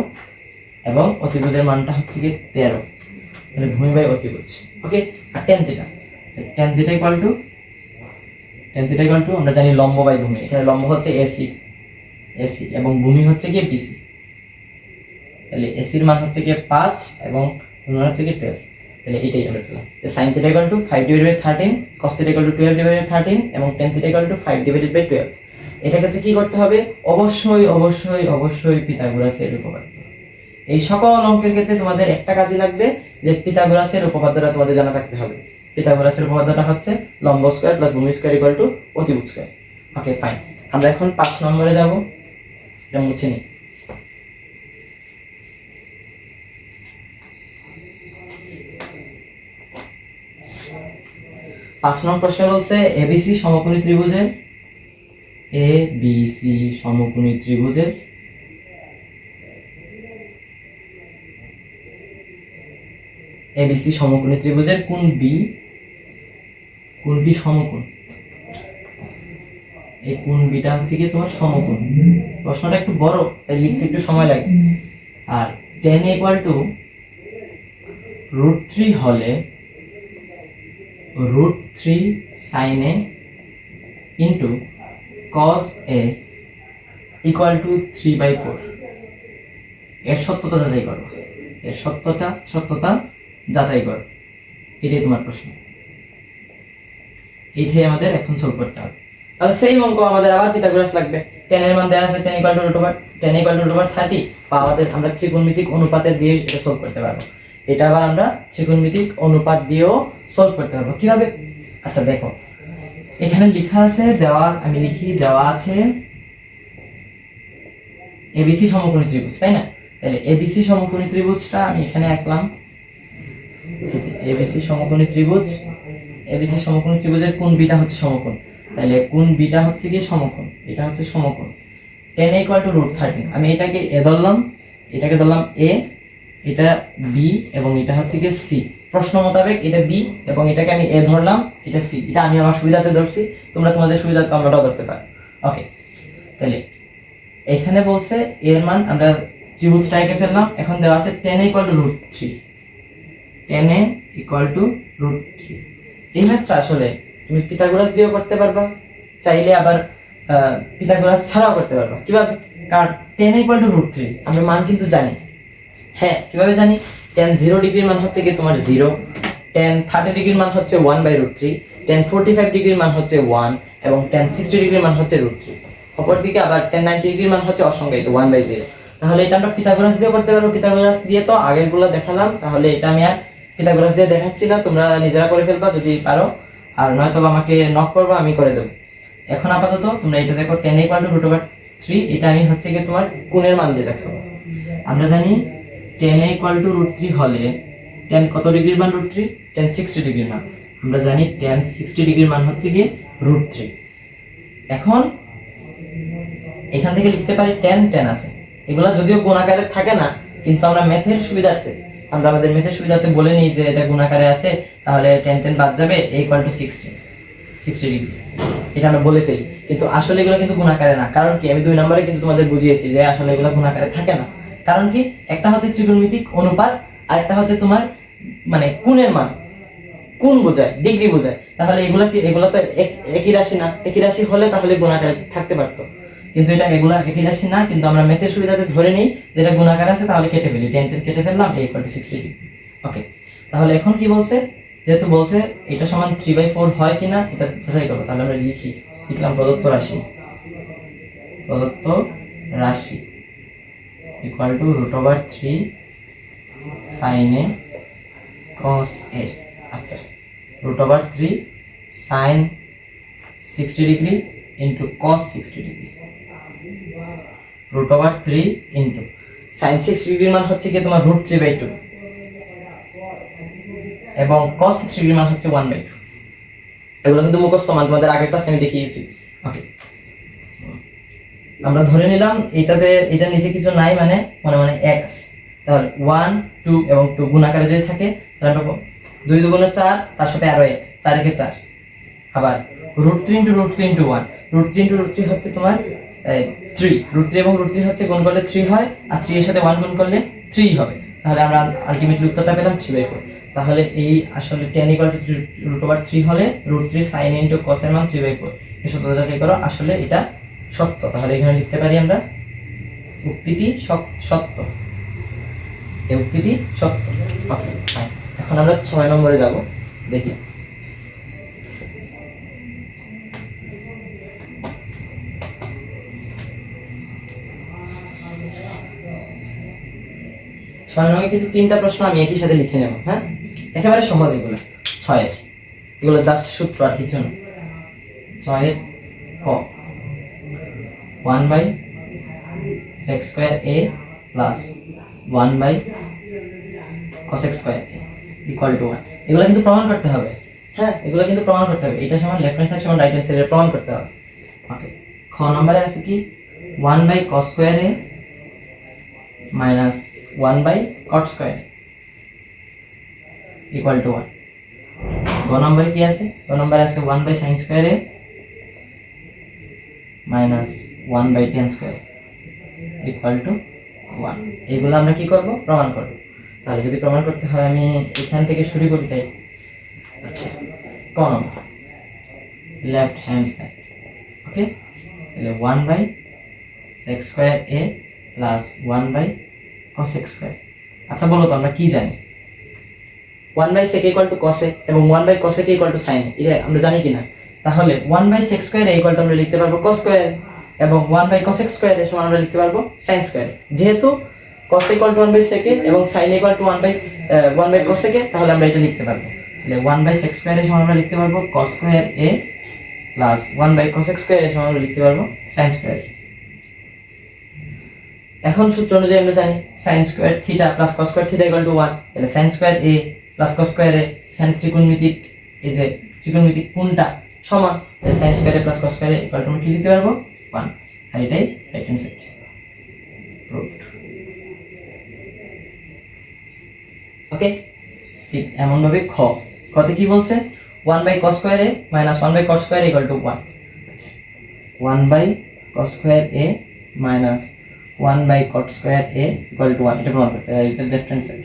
এবং অতিভুজের মানটা হচ্ছে কি 13, তাহলে ভূমি বাই অতিভুজ। ওকে, আর ট্যান থিটা ইকুয়াল টু আমরা জানি লম্ব বাই ভূমি। এখানে লম্ব হচ্ছে এসি এবং ভূমি হচ্ছে কি বিসি। তাহলে এসির মান হচ্ছে কি 5 এবং ভূমির মান হচ্ছে কি 12। তাহলে এটাই আমরা পেলাম যে sin θ = 5/13, cos θ = 12/13 এবং tan θ = 5/12। এটা ক্ষেত্রে কি করতে হবে, অবশ্যই পিথাগোরাসের উপপাদ্য। এই সকল অঙ্কের ক্ষেত্রে তোমাদের একটা কাজই লাগবে যে পিথাগোরাসের উপপাদ্যটা তোমাদের জানা থাকতে হবে। পিথাগোরাসের উপপাদ্যটা হচ্ছে লম্ব স্কয়ার প্লাস ভূমি স্কয়ার ইকুয়াল টু অতিভুজ স্কয়ার। ওকে ফাইন, আমরা এখন 5 নম্বরে যাব। এটা মুছে নিই। পাঁচ নম্বর প্রশ্ন বলছে এবিসি সমকোণী ত্রিভুজের কোণ বি সমকোণ। এই কোণ বিটা হচ্ছে কি তোমার সমকোণ। প্রশ্নটা একটু বড়, তাই লিখতে একটু সময় লাগে। আর tan = √3 হলে √3 sin a into cos a equal to 3/4। এর সত্যতা যাচাই করো। এর সত্যতা যাচাই করো। এটাই তোমার প্রশ্ন, এইটাই আমাদের এখন সলভ করতে হবে। তাহলে সেই অঙ্ক আমাদের আবার পিথাগোরাস লাগবে। 10 এর মান দেওয়া আছে 10 = √10 বা আমাদের আমরা ত্রিকোণমিতিক অনুপাতের দিয়ে এটা সলভ করতে পারবো। এটা আবার আমরা ত্রিকোণমিতিক অনুপাত দিয়েও সলভ করতে পারবো। কিভাবে? আচ্ছা দেখো, এখানে লেখা আছে, আমি লিখি, দেওয়া আছে এবিসি সমকোণী ত্রিভুজ, তাই না? তাহলে এবিসি সমকোণী ত্রিভুজটা আমি এখানে আঁকলাম। এবিসি সমকোণী ত্রিভুজের কোণ বিটা হচ্ছে সমকোণ। তাহলে কোণ বিটা হচ্ছে কি সমকোণ, এটা হচ্ছে সমকোণ। 10 = √13, আমি এটাকে এ ধরলাম, এটাকে ধরলাম এ, এটা বি এবং এটা হচ্ছে কি সি। প্রশ্ন মোতাবেক এটা বি এবং এটাকে আমি এ ধরলাম, এটা সি। এটা আমি আমার সুবিধাতে ধরছি, তোমরা তোমাদের সুবিধাতে তোমরাও ধরতে পারো। ওকে, তাহলে এখানে বলছে এর মান আমরা ত্রিভুজটা এঁকে ফেললাম। এখন দেওয়া আছে 10 = √3, 10 = √3। এই ম্যাথটা আসলে তুমি পিথাগোরাস দিয়েও করতে পারবা, চাইলে আবার পিথাগোরাস ছাড়াও করতে পারবা। কিভাবে? কারণ 10 = √3 আমরা মান কিন্তু জানি। হ্যাঁ, কিভাবে জানি? tan 0 ডিগ্রির মান হচ্ছে কি তোমার 0, tan 30 ডিগ্রির মান হচ্ছে 1/√3, tan 45 ডিগ্রির মান হচ্ছে 1 এবং tan 60 ডিগ্রির মান হচ্ছে √3। অপরদিকে আবার tan 90 ডিগ্রির মান হচ্ছে অসংজ্ঞায়িত 1/0। তাহলে এটা আমরা পিথাগোরাস দিয়ে করতে পারবো। পিথাগোরাস দিয়ে তো আগেরগুলো দেখালাম, তাহলে এটা আমি আর পিথাগোরাস দিয়ে দেখাচ্ছি না, তোমরা নিজেরা করে ফেলবা যদি পারো, আর নয়তো আমাকে নক করবা, আমি করে দেব। এখন আপাতত তোমরা এটা দেখো 10 = √3, এটা আমি হচ্ছে কি তোমার কোণের মান দিয়ে দেখাবো। আমরা জানি 10 = √3 হলে tan কত ডিগ্রির মান √3? tan 60 ডিগ্রির মান। আমরা জানি tan 60 ডিগ্রির মান হচ্ছে কি √3। এখন এখান থেকে লিখতে পারি tan আছে, এগুলা যদিও গুণ আকারে থাকে না, কিন্তু আমরা আমাদের মেথের সুবিধার্থে বলে নিই যে এটা গুণ আকারে আছে, তাহলে tan বাদ যাবে, a = 60 ডিগ্রি, এটা আমরা বলে ফেলি। কিন্তু আসলে এগুলো কিন্তু গুণ আকারে না। কারণ কি? আমি 2 নম্বরে কিন্তু তোমাদের বুঝিয়েছি যে আসলে এগুলো গুণ আকারে থাকে না। কারণ কি? একটা হচ্ছে ত্রিকোণমিতিক অনুপাত, আর একটা হচ্ছে তোমার মানে কোণের মান, কোণ বোঝায়, ডিগ্রি বোঝায়। তাহলে এগুলো তো একই রাশি না। একই রাশি হলে তাহলে গুণ আকারে থাকতে পারতো, কিন্তু এটা এগুলা একই রাশি না। কিন্তু আমরা ম্যাথের সুবিধাতে ধরে নিই যে এটা গুণ আকারে আছে, তাহলে কেটে ফেলি, tan কেটে ফেললাম, a = 60 ডিগ্রি। ওকে, তাহলে এখন কি বলছে? যেহেতু বলছে এটা সমান 3/4 হয় কিনা এটা যাচাই করব, তাহলে আমরা লিখলাম প্রদত্ত রাশি equal to √3 sin a cos a। আচ্ছা, √3 sin 60 degree into cos 60 degree, √3 into sin 60 ডিগ্রির মান হচ্ছে কি তোমার √3/2 এবং cos 60 ডিগ্রির মান হচ্ছে 1/2। এগুলো কিন্তু মুখস্থ মান, তোমাদের আগের ক্লাসে আমি দেখিয়েছি। ওকে, আমরা ধরে নিলাম এটা নিচে কিছু নাই, মানে মানে 1 আছে। তাহলে 1 2 এবং 2 গুণ আকারে যদি থাকে তাহলে 2 2 গুণে 4, তার সাথে আরো 1, 4 একে 4। আবার √3 into √3 into 1, √3 into √3 হচ্ছে তোমার 3, √3 এবং √3 হচ্ছে গুণ করলে 3 হয়, আর 3 এর সাথে 1 গুণ করলে 3 হবে। তাহলে আমরা আলটিমেটলি উত্তরটা পেলাম 3/4। তাহলে এই আসলে tan = √3 হলে √3 sin into cos এর মান 3/4। এই সত্যতা যাচাই করো, আসলে এটা সত্য। তাহলে এখানে লিখতে পারি আমরা উক্তিটি সত্য, এই উক্তিটি সত্য। ওকে, ফাইন। এখন আমরা 6 নম্বরে যাব, দেখি। কিন্তু 3টা প্রশ্ন আমি একই সাথে লিখে নেব। হ্যাঁ, একেবারে সহজ এগুলো। 6 এর এগুলো জাস্ট সূত্র, আর কিছু না। 6 এর ক 1/sec² a plus 1/cos² a equal to 1। এগুলো কিন্তু প্রমাণ করতে হবে। হ্যাঁ, এগুলো কিন্তু প্রমাণ করতে হবে। এটা সমান লেফট হ্যান্ড সাইড সমান রাইট হ্যান্ড সাইডের প্রমাণ করতে হবে। ওকে, খ নম্বরে আছে কি 1/cos² a minus 1/cot² equal to 1। গ নম্বরে কি আছে? গ নম্বরে আছে 1/sin² a minus 1/tan² equal to 1। এগুলো আমরা কি করব? প্রমাণ করব। তাহলে যদি প্রমাণ করতে হয় আমি এখান থেকে শুরু করি, তাই। আচ্ছা, ক নম্বর লেফট হ্যান্ড সাইড। ওকে, তাহলে 1/sec² a plus 1/cos² আচ্ছা বলো তো আমরা কি জানি, 1/sec equal to cos a এবং 1/cosec equal to sin a, এটা আমরা জানি কিনা? তাহলে 1/sec স্কয়ার ইকুয়াল টু আমরা লিখতে পারবো cos স্কয়ার এবং 1/cosec স্কয়ার এর সমান আমরা লিখতে পারবো sin স্কয়ার। যেহেতু cos ইকুয়াল টু 1/sec এবং sin ইকুয়াল টু 1/cosec, তাহলে আমরা এটা লিখতে পারবো। তাহলে 1/sec স্কয়ার এর সমান আমরা লিখতে পারবো cos square a plus 1/cosec square এর সমান আমরা লিখতে পারবো sin স্কয়ার। এখন সূত্র অনুযায়ী আমরা জানি sin square theta plus cos square theta equal to 1, তাহলে sin square a plus cos square a, এখানে ত্রিকোণমিতিক এই যে ত্রিকোণমিতিক কোণটা সমান, তাহলে sin square a plus cos square a equal two আমরা কি লিখতে পারবো 1, আর এটাই রাইট হ্যান্ড সাইড প্রুভড। ওকে, ঠিক এমন ভাবে খতে কি বলছে 1/cos square a minus 1/cot square a equal to 1, আচ্ছা 1/cos square a minus 1/cot square a equal to 1, এটা প্রমাণ করতে হবে, এটা লেফট হ্যান্ড সাইড।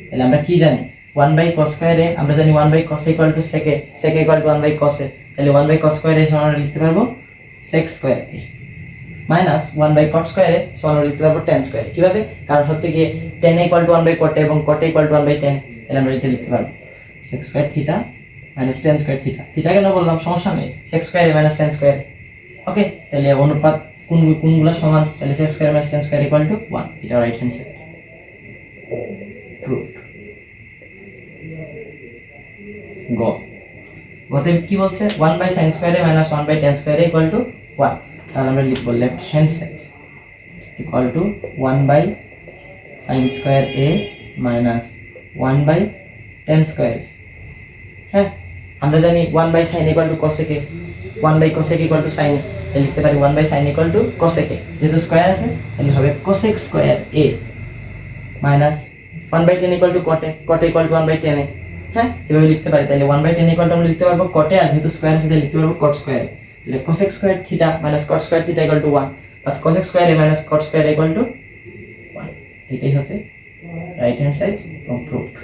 তাহলে আমরা কি জানি 1/cos স্কয়ার a, আমরা জানি 1/cos equal to sec a, sec equal to 1/cos a, তাহলে 1/cos স্কয়ার a সমান আমরা লিখতে পারবো sec square a minus 1/cot square a সমান আমরা লিখতে পারবো tan স্কয়ার a। কিভাবে? কারণ হচ্ছে কি tan ইকুয়াল টু 1/cot এবং cot ইকুয়াল টু 1/tan, তাহলে আমরা এটা লিখতে পারবো sec square theta minus tan square theta. Theta কেন বললাম, সমস্যা নেই, sec square a minus tan square a। Okay, তাহলে অনুপাত কোনগুলো সমান, তাহলে sec square minus tan square equal to 1, এটা রাইট হ্যান্ড সাইড প্রুভড। গতে কি বলছে 1/sin square a minus 1/tan square a equal to 1, তাহলে আমরা লিখব left hand side equal two 1/sin square a minus 1/tan square a। হ্যাঁ, আমরা জানি 1/sin equal to cosec a, 1/cosec equal to sin a, তাহলে লিখতে পারি 1/sin equal to cosec a, যেহেতু স্কয়ার আছে তাহলে হবে cosec square a minus 1/tan equal to cot a, cot equal to 1/tan a। হ্যাঁ, এভাবে লিখতে পারি, তাহলে 1/tan ইকুয়াল টু আমরা লিখতে পারবো cot a, আর যেহেতু স্কয়ার আছে তাহলে লিখতে পারবো cot স্কয়ার a, তাহলে cosec square theta minus cot square theta equal to 1 plus cosec square a minus cot square a equal to 1, এটাই হচ্ছে রাইট হ্যান্ড সাইড প্রুভড।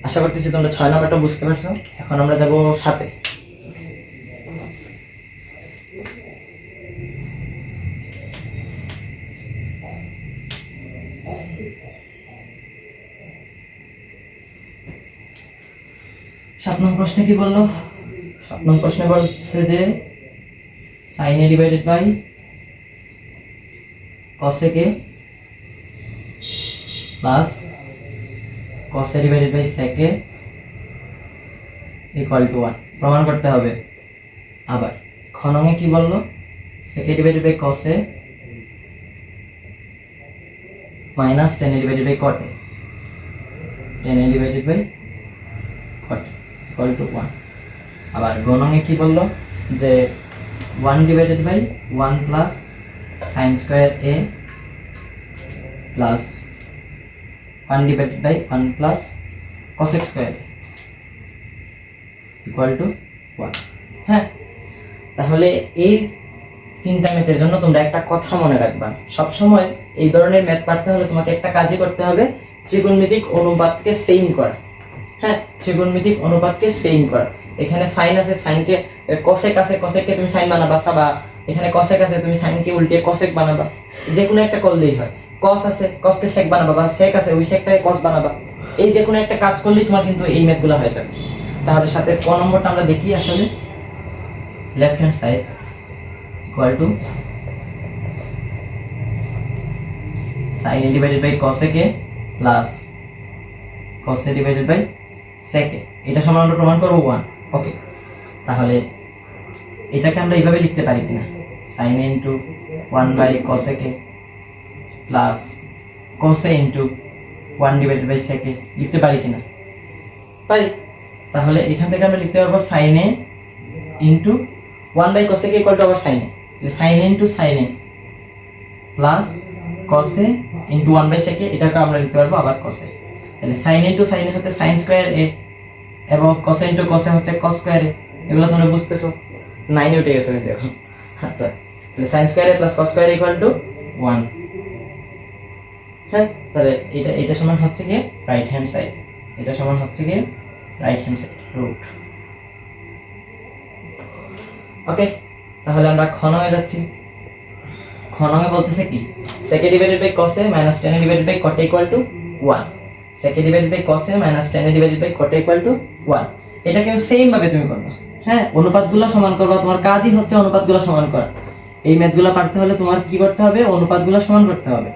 আশা করতেছি তোমরা 6 নাম্বারটা বুঝতে পারছো। এখন আমরা যাব 7-এ। সাত নম্বর প্রশ্নে কি বললো? 7 নম্বর প্রশ্নে বলছে যে sin a divided by cosec a plus cos a divided by sec a equal to 1 প্রমাণ করতে হবে। আবার খনঙে কি বললো sec a divided by cos a minus tan a divided by cot a, tan a divided by cot a equal to 1। আবার গণঙে কি বললো যে 1 divided by 1 plus sin square a plus 1 divided by 1 plus cosec square a equal to 1। হ্যাঁ, তাহলে এই তিনটা ম্যাথের জন্য তোমরা একটা কথা মনে রাখবা, সব সময় এই ধরনের ম্যাথ পারতে হলে তোমাকে একটা কাজই করতে হবে, ত্রিকোণমিতিক অনুপাতকে সেম করা। হ্যাঁ, ত্রিকোণমিতিক অনুপাতকে সেম করা। এখানে sin আছে, সাইনকে cosec আছে, cosecকে তুমি sin বানাবা, বা এখানে cosec আছে তুমি সাইনকে উল্টে cosec বানাবা, যে কোনো একটা করলেই হয়। cos আছে, cosকে sec বানাবা, বা sec আছে ওই secটাকে cos বানাবা। এই যে কোনো একটা কাজ করলেই তোমার কিন্তু এই ম্যাথগুলো হয়ে যাবে। তাহলে সাথে ক নম্বরটা আমরা দেখি আসলে, left hand side equal to sin a divided by cosec a plus cos a divided by sec a, এটা সমান আমরা প্রমাণ করব 1। ওকে, তাহলে এটাকে আমরা এইভাবে লিখতে পারি কিনা, sin a into 1/cosec a plus cos a into 1 divided by sec a লিখতে পারি কিনা? পারি। তাহলে এখান থেকে আমরা লিখতে পারবো sin a into 1/cosec a equal two আবার sin a, sin a into sin a plus cos a into 1/sec a, এটাকে আমরা লিখতে পারবো আবার cos a। তাহলে sin a into sin a হচ্ছে sin স্কয়ার a এবং cos a into cos a হচ্ছে cos স্কয়ার a। এগুলো তোমরা বুঝতেছো? 9 এ উঠে গেছে কিন্তু এখন। আচ্ছা, তাহলে sin square a plus cos square a equal to 1। হ্যাঁ, তাহলে এটা সমান হচ্ছে কি রাইট হ্যান্ড সাইড, এটা সমান হচ্ছে কি রাইট হ্যান্ড সাইড রুট। ওকে, তাহলে আমরা খনঙে যাচ্ছি। খ নঙ্গে বলতেছে কি sec a divided by cos a minus tan a divided by cot a equal to 1, sec a divided by cos a minus tan a divided by cot a equal to 1। এটাকেও same ভাবে তুমি করবা, হ্যাঁ অনুপাতগুলো সমান করবা, তোমার কাজই হচ্ছে অনুপাতগুলো সমান করা। এই ম্যাথগুলো পারতে হলে তোমার কি করতে হবে, অনুপাতগুলো সমান করতে হবে।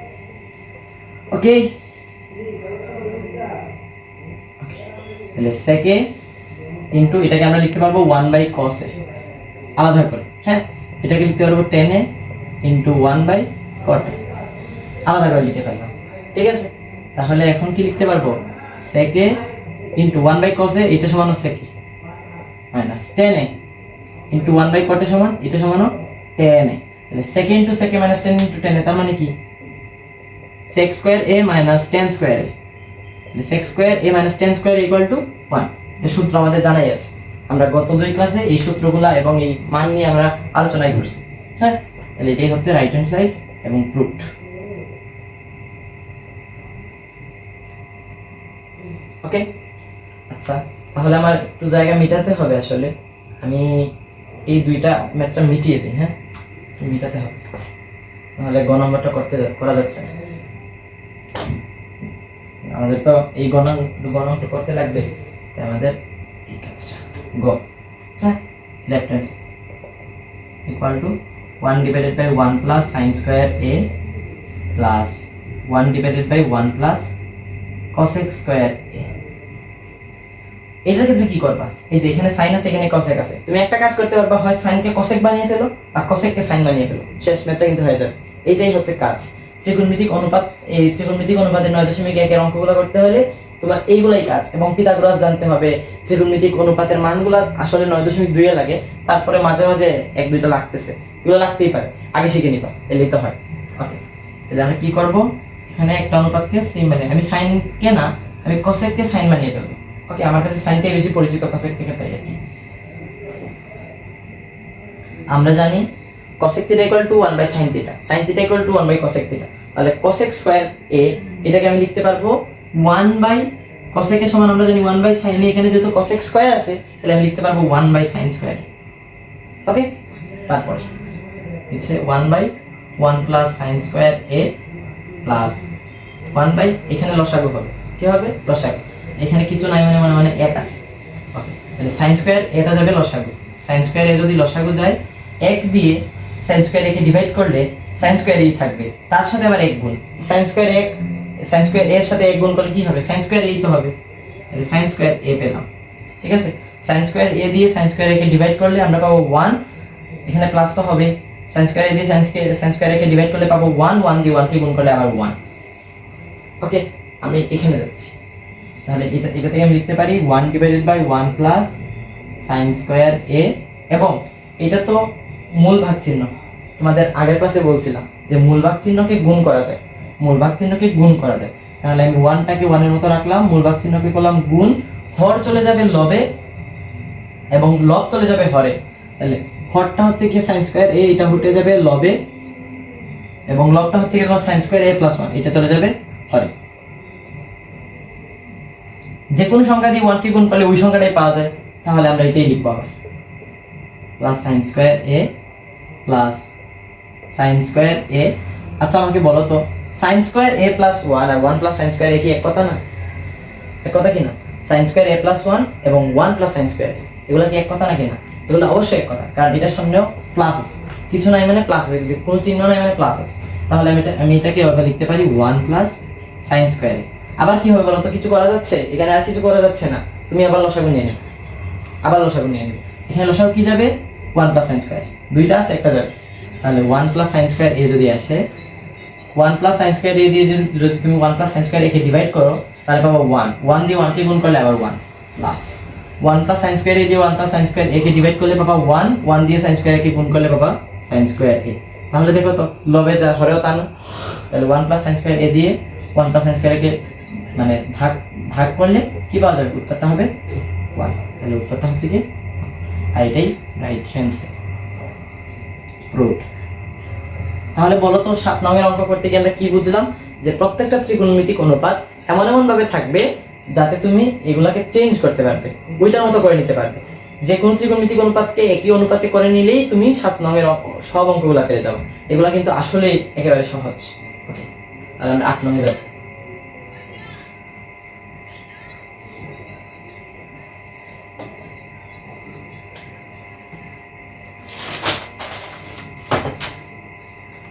ওকে, তাহলে sec a ইনটু এটাকে আমরা লিখতে পারবো 1 বাই cos a আলাদা করে, হ্যাঁ এটাকে লিখতে পারবো tan a into 1 by cot a আলাদা করে লিখে ফেললাম, ঠিক আছে। তাহলে এখন কি লিখতে পারবো, sec a into 1 by cos a এটা সমান sec a minus tan a into 1 by cot a সমান এটা সমান tan a। তাহলে sec a into sec a minus tan into tan a তার মানে কি sec square a minus tan square a, তাহলে sec square a minus tan square equal to 1। এই সূত্র আমাদের জানাই আছে, আমরা গত দুই ক্লাসে এই সূত্রগুলো এবং এই মান নিয়ে আমরা আলোচনাই করছি, হ্যাঁ। তাহলে এটাই হচ্ছে রাইট হ্যান্ড সাইড এবং প্রুফড। ওকে, আচ্ছা তাহলে আমার একটু জায়গা মিটাতে হবে, আসলে আমি এই দুইটা ম্যাথটা মিটিয়ে দিই, হ্যাঁ মিটাতে হবে, তাহলে গ নম্বরটা করা যাচ্ছে না, আমাদের তো এই গণনটা করতে লাগবে, তাই আমাদের এই কাজটা গ, হ্যাঁ left hand side equal to 1 divided by 1 plus sin square a plus 1 divided by 1 plus cosec square a। এটার ক্ষেত্রে কি করবা, এই যে এখানে sin আছে এখানে cosec আছে, তুমি একটা কাজ করতে পারবা, হয় sin কে cosec বানিয়ে ফেলো আর cosec কে sin বানিয়ে ফেলো, শেষ ম্যাথটা কিন্তু হয়ে যাবে। এইটাই হচ্ছে কাজ ত্রিকোণমিতিক অনুপাত। এই ত্রিকোণমিতিক অনুপাতের 9.1 এর অঙ্কগুলো করতে হলে তোমার এইগুলাই কাজ, এবং পিথাগোরাস জানতে হবে। ত্রিকোণমিতিক অনুপাতের মানগুলো আসলে 9.2 এ লাগে, তারপরে মাঝে মাঝে এক দুইটা লাগতেছে, এগুলো লাগতেই পারে, আগে শিখে নিবা এলেই তো হয়। ওকে, তাহলে আমরা কি করব, এখানে একটা অনুপাতকে sin বানিয়ে, আমি sin কে না আমি cosec কে sin বানিয়ে ফেলবো। ওকে, আমার কাছে সাইনটাই বেশি পরিচিত cosec থেকে, তাই আর কি। আমরা জানি cosec theta equal to 1 by sin theta, sin theta equal to 1 by cosec theta. তাহলে cosec স্কয়ার a এটাকে আমি লিখতে পারবো 1 বাই cosec এর সমান আমরা জানি 1 বাই sin a, এখানে যেহেতু cosec স্কয়ার আছে তাহলে আমি লিখতে পারবো 1 বাই sin স্কয়ার। ওকে, তারপরে নিচে 1 by 1 plus sin square a plus 1 by এখানে লসাগু হবে, কি হবে লসাগু, এখানে কিছু নাই মানে মানে মানে 1 আছে। ওকে, তাহলে sin স্কয়ার এটা যাবে লসাগু, sin স্কয়ার এ যদি লসাগু যায় 1 দিয়ে sin স্কয়ার এ কে ডিভাইড করলে sin স্কয়ার ই থাকবে, তার সাথে আবার 1 গুণ sin স্কয়ার 1, sin স্কয়ার এর সাথে 1 গুণ করলে কি হবে sin স্কয়ার এই তো হবে, তাহলে sin স্কয়ার a পেলাম, ঠিক আছে। sin স্কয়ার a দিয়ে sin square a K divide করলে আমরা পাবো 1, এখানে প্লাস তো হবে, sin স্কয়ার a দিয়ে sin square a K divide করলে পাবো 1, 1 দিয়ে 1 কে গুণ করলে আবার 1। ওকে, আমি এখানে যাচ্ছি, তাহলে এটা থেকে আমি লিখতে পারি 1 divided by 1 plus sin square a, এবং এটা তো মূল ভাগ চিহ্ন, তোমাদের আগের ক্লাসে বলছিলাম যে মূল ভাগ চিহ্নকে গুণ করা যায়, মূল ভাগ চিহ্নকে গুণ করা যায়। তাহলে আমি 1টাকে 1 এর মতো রাখলাম, মূল ভাগ চিহ্নকে করলাম গুণ, হর চলে যাবে লবে এবং লব চলে যাবে হরে, তাহলে হরটা হচ্ছে কি sin স্কয়ার a, এটা উঠে যাবে লবে, এবং লবটা হচ্ছে কি তোমার sin স্কয়ার a প্লাস 1, এটা চলে যাবে হরে। যে কোনো সংখ্যা দিয়ে 1 কে গুণ করলে ওই সংখ্যাটাই পাওয়া যায়, তাহলে আমরা এটাই লিখব আবার plus sin square a plus sin square a। আচ্ছা আমাকে বলো তো sin স্কয়ার a প্লাস 1 আর 1 প্লাস sin স্কয়ার a কি এক কথা না, এক কথা কি না? sin স্কয়ার a প্লাস 1 এবং 1 প্লাস sin স্কয়ার a এগুলো কি এক কথা নাকি না? এগুলো অবশ্যই এক কথা, কারণ এটার সামনেও প্লাস আছে, কিছু নাই মানে প্লাস আছে, যে কোনো চিহ্ন নাই মানে প্লাস আছে, তাহলে আমি এটাকে ওভাবে লিখতে পারি 1 প্লাস sin স্কয়ার a। আবার কি হবে বলো তো, কিছু করা যাচ্ছে এখানে, আর কিছু করা যাচ্ছে না, তুমি আবার লসাগু নিয়ে নেবে, আবার লসাগু নিয়ে নেবে, এখানে লসাগু কি যাবে 1 প্লাস sin স্কয়ার, দুইটা আছে একটা যাবে, তাহলে 1 প্লাস sin স্কয়ার a যদি আসে, 1 প্লাস sin স্কয়ার a দিয়ে যদি তুমি 1 plus sin square a K divide করো তাহলে পাবো 1, 1 দিয়ে 1 কে গুণ করলে আবার 1 plus 1 plus sin square a দিয়ে 1 plus sin square a K divide করলে পাবা 1, 1 দিয়ে sin স্কয়ার a কে গুণ করলে পাবা sin স্কয়ার a। তাহলে দেখো তো লবে যা হরেও তা না, তাহলে 1 প্লাস sin স্কয়ার a দিয়ে 1 প্লাস sin স্কয়ার a কে মানে ভাগ করলে কি পাওয়া যাবে, উত্তরটা হবে 1, তাহলে উত্তরটা হচ্ছে কি, আর এটাই রাইট হ্যান্ড সাইড প্রুফ। তাহলে বলো তো 7 নং অঙ্ক করতে গিয়ে আমরা কি বুঝলাম, যে প্রত্যেকটা ত্রিকোণমিতিক অনুপাত এমন ভাবে থাকবে যাতে তুমি এগুলাকে চেঞ্জ করতে পারবে, ওইটার মতো করে নিতে পারবে। যে কোনো ত্রিকোণমিতিক অনুপাতকে একই অনুপাতে করে নিলেই তুমি 7 নং-এর সব অঙ্কগুলো পেয়ে যাবে। এগুলা কিন্তু আসলেই একেবারে সহজ। ওকে, আর আমরা 8 নং-এ যাব।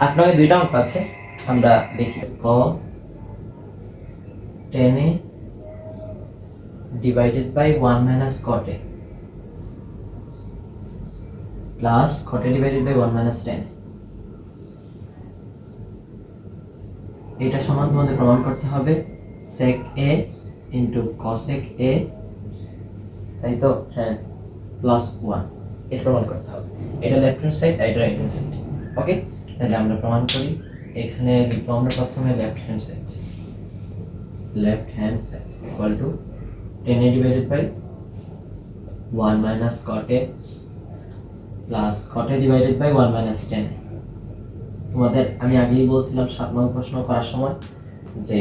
8 নং-এ দুইটা অঙ্ক আছে, আমরা দেখি। ক 10a divided by 1 minus cot a plus cot a divided by 1 minus tan। এটা সমান তোমাদের প্রমাণ করতে হবে sec a into cosec a, তাই তো? হ্যাঁ, প্লাস 1, এটা প্রমাণ করতে হবে। এটা লেফট হ্যান্ড সাইড, এটা রাইট হ্যান্ড সাইড। ওকে, তাহলে আমরা প্রমাণ করি। এখানে লিখবো আমরা প্রথমে left hand side equal to 10a divided by 1 minus cot a plus cot a divided by 1 minus tan। তোমাদের আমি আগেই বলছিলাম 7 নং প্রশ্ন করার সময় যে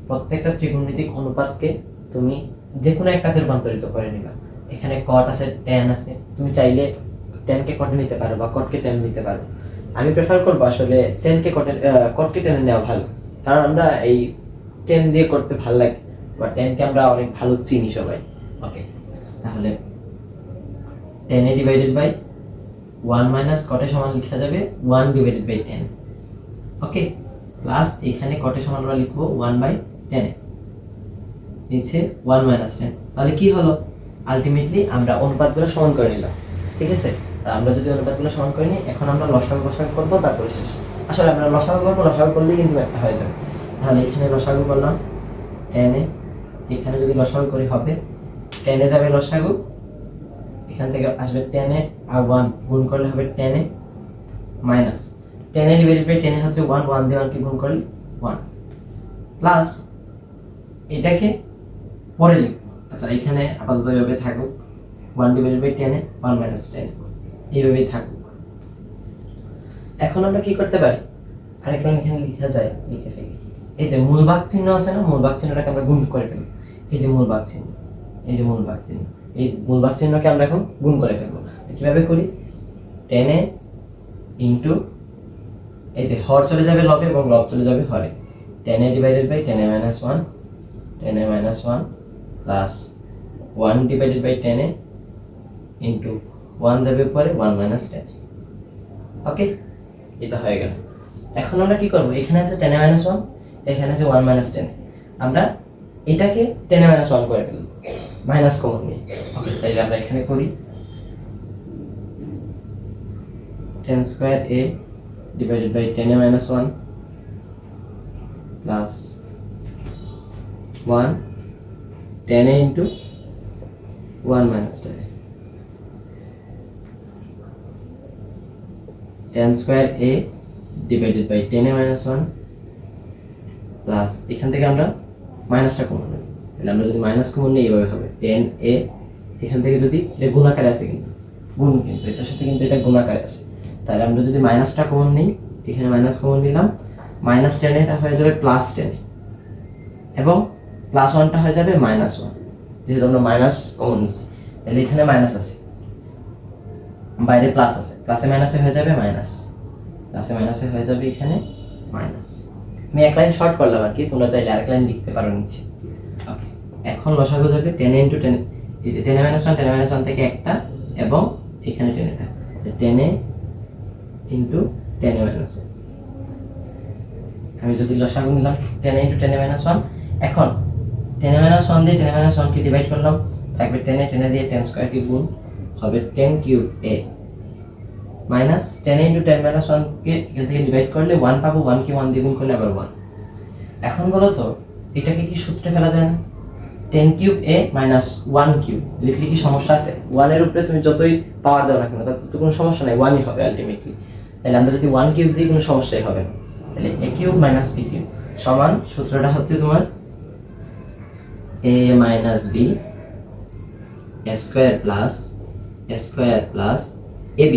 প্রত্যেকটা ত্রিকোণমিতিক অনুপাতকে তুমি যে কোনো একটাতে রূপান্তরিত করে নিবা। এখানে cot আছে, tan আছে, তুমি চাইলে tan কে cot এ নিতে পারো বা cot কে tan এ নিতে পারো। আমি প্রেফার করব আসলে tan কে cot কে tan এ নেওয়া ভালো, কারণ আমরা এই tan দিয়ে করতে ভালো লাগে বা tan কে আমরা অনেক ভালো চিনি সবাই। ওকে, তাহলে tan a divided by 1 minus cot a সমান লেখা যাবে 1 divided by tan। Okay, plus এখানে cot a সমান আমরা লিখবো 1 by tan a, নিচে 1 minus tan। তাহলে কি হলো, আলটিমেটলি আমরা অনুপাতগুলো সমান করে নিলাম। ঠিক আছে, আমরা যদি অনুপাতগুলো সমান করে নিই, এখন আমরা লসাগু গসাগু করবো, তারপরে শেষ। আসলে আমরা লসাগু করবো, লসাগু করলেই কিন্তু একটা হয়ে যাবে। তাহলে এখানে লসাগু করলাম tan a, এখানে যদি লসাগু করি হবে tan a যাবে লসাগু, এখান থেকে আসবে tan a আর 1 গুণ করলে হবে tan a minus tan a divided by tan a হচ্ছে 1, 1 দিয়ে 1 কে গুণ করলে 1 প্লাস এটাকে পরে লিখব। আচ্ছা, এখানে আপাতত এইভাবে থাকুক 1 divided by tan a 1 minus tan a, এইভাবেই থাকুক। এখন আমরা কি করতে পারি, আরেকটা এখানে লেখা যায়, লিখে ফেলি। এই যে মূল ভাগ চিহ্ন আছে না, মূল ভাগ চিহ্নটাকে আমরা গুণ করে ফেলব। এই যে মূল ভাগ চিহ্ন, এই যে মূল ভাগ চিহ্ন, এই মূল ভাগ চিহ্নকে আমরা এখন গুণ করে ফেলব। কিভাবে করি, tan a ইনটু এই যে হর চলে যাবে লবে এবং লব চলে যাবে হরে, tan a divided by tan a minus 1 tan a minus 1 plus 1 divided by tan a into 1 যাবে পরে 1 minus tan a। ওকে, এটা হয়ে গেল। এখন আমরা কি করব, এখানে আছে tan a minus 1, এখানে আছে 1 minus tan a, আমরা এটাকে tan a minus 1 করে ফেলব মাইনাস কমন নিয়ে। ওকে, তাইলে আমরা এখানে করি tan square a divided by tan a minus 1 plus 1 tan a into 1 minus tan a, tan square a divided by tan a minus 1 plus এখান থেকে আমরা মাইনাসটা কমন নেব। তাহলে আমরা যদি মাইনাস কমন নিই এইভাবে হবে tan a, এখান থেকে যদি এটা গুণাকারে আছে, কিন্তু গুণ, কিন্তু এটার সাথে কিন্তু এটা গুণাকারে আছে, তাহলে আমরা যদি মাইনাসটা কমন নিই, এখানে মাইনাস কমন নিলাম, মাইনাস tan এটা হয়ে যাবে প্লাস tan এবং প্লাস 1টা হয়ে যাবে মাইনাস 1, যেহেতু আমরা মাইনাস কমন নিচ্ছি। তাহলে এখানে মাইনাস আছে, বাইরে প্লাস আছে, প্লাসে মাইনাসে হয়ে যাবে মাইনাস, প্লাসে মাইনাসে হয়ে যাবে এখানে মাইনাস। আমি এক লাইন শর্ট করলাম আর কি, তোমরা চাইলে আরেক লাইন লিখতে পারো নিচে। ওকে, এখন লসাগু যাবে tan a ইনটু tan, এই যে tan a minus 1, tan a minus 1 থেকে একটা এবং এখানে tan a, tan a into tan a minus 1। আমি যদি লসাগু নিলাম tan a into tan a minus 1, এখন tan a minus 1 দিয়ে tan a minus 1 K divide করলাম, থাকবে tan a দিয়ে tan স্কয়ার কে গুণ, হবে tan cube a minus tan a into tan minus 1 কে এখান থেকে ডিভাইড করলে 1 পাবো, 1 কে 1 দিয়ে গুণ করলে আবার 1। এখন বলো তো এটাকে কি সূত্রে ফেলা যায় না, tan cube a minus 1 cube লিখলে কি সমস্যা আছে? 1 এর উপরে তুমি যতই পাওয়ার দাও না কেন তাতে তো কোনো সমস্যা নাই, 1ই হবে আলটিমেটলি। তাহলে আমরা যদি 1 কিউব দিই কোনো সমস্যাই হবে না। তাহলে a cube minus b cube সমান, সূত্রটা হচ্ছে তোমার a minus b square plus ab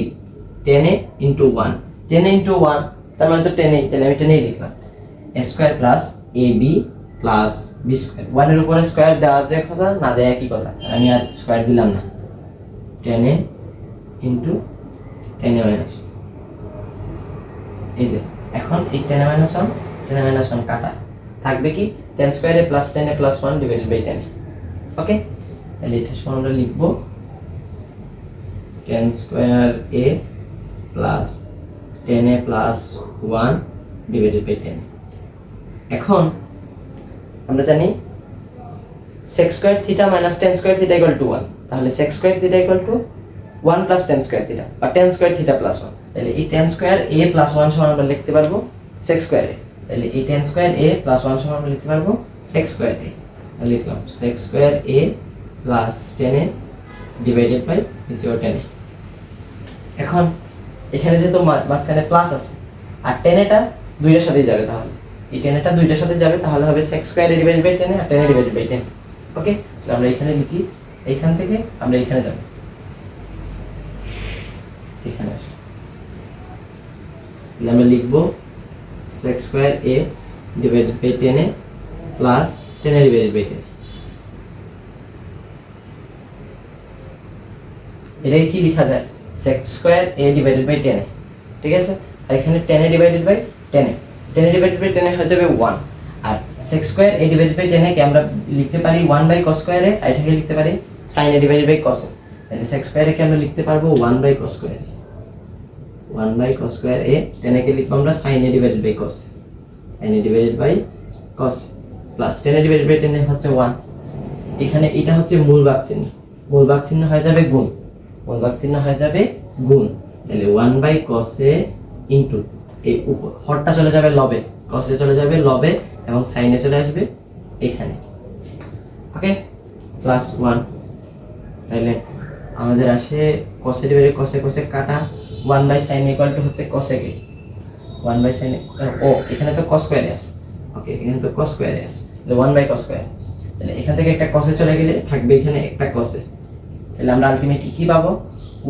tan a into 1, tan a into 1 তার মানে তো tan a, তাহলে আমি tan a লিখলাম, square plus ab plus b square. 1 এর উপরে স্কয়ার দেওয়া যায় কথা, না দেয়া কি কথা, আমি আর স্কয়ার দিলাম না। 10a ইন্টু 10a মাইনাস, এই যে এখন এই 10a মাইনাস 1 10a মাইনাস 1 কাটা থাকবে কি 10 square a plus 10a plus 1 divided by 10a। Okay, তাহলে এটা সমান আমরা লিখব 10 square a plus 10a plus 1 divided by 10। এখন আমরা জানি sec square theta minus 10 square theta equal to 1, তাহলে sec square theta equal to 1 plus 10 square theta বা 10 স্কয়ার থিটা প্লাস 1। তাহলে এই 10 স্কয়ার a প্লাস 1 সমান আমরা লিখতে পারবো sec স্কয়ার a। তাহলে এই 10 স্কয়ার a প্লাস 1 সমান আমরা লিখতে পারবো sec স্কয়ার a। তাহলে লিখলাম sec square a plus 10a divided by 10a। এখন এখানে যেহেতু মাঝখানে প্লাস আছে আর 10a দুইটার সাথেই যাবে, তাহলে এই 10a দুইটার সাথে যাবে, তাহলে হবে sec square a divided by 10a আর 10a ডিভাইডেড বাই 10। ওকে, তাহলে আমরা এখানে লিখি, এইখান থেকে আমরা এখানে যাব, এখানে আসি, তাহলে আমরা লিখব sec square a divided by 10a plus 10a divided by 10। এটাকে কি লেখা যায় sec square a divided by 10a, ঠিক আছে। আর এখানে 10a divided by 10a, 10a divided by 10a হয়ে যাবে 1। আর sec square a divided by 10a কে আমরা লিখতে পারি 1 বাই cos স্কয়ার a, আর এটাকে লিখতে পারি sin a divided by cos a। তাহলে sec স্কয়ার a কে আমরা লিখতে পারবো 1 by cos square a, 1 by cos square a, 10a কে লিখব আমরা sin a divided by cos a, sin a divided by cos plus 10a divided by 10a হচ্ছে 1। এখানে এটা হচ্ছে মূল ভাগ চিহ্ন, মূল ভাগ চিহ্ন হয়ে যাবে গুণ, মূল ভাগ চিহ্ন হয়ে যাবে গুণ। তাহলে 1 বাই cos a ইনটু এই উপর হরটা চলে যাবে লবে, cos a চলে যাবে লবে এবং sin a চলে আসবে এখানে। Okay, plus 1। তাহলে আমাদের আসে cos a divided cos a, cos a কাটা 1 by sin a equal to হচ্ছে cos a কে 1 বাই sin a, ও এখানে তো cos স্কয়ার আছে। ওকে, এখানে তো cos স্কয়ার আছে, তাহলে 1 বাই cos স্কয়ার। তাহলে এখান থেকে একটা cos a চলে গেলে থাকবে এখানে একটা cos a। তাহলে আমরা আলটিমেটলি কি পাবো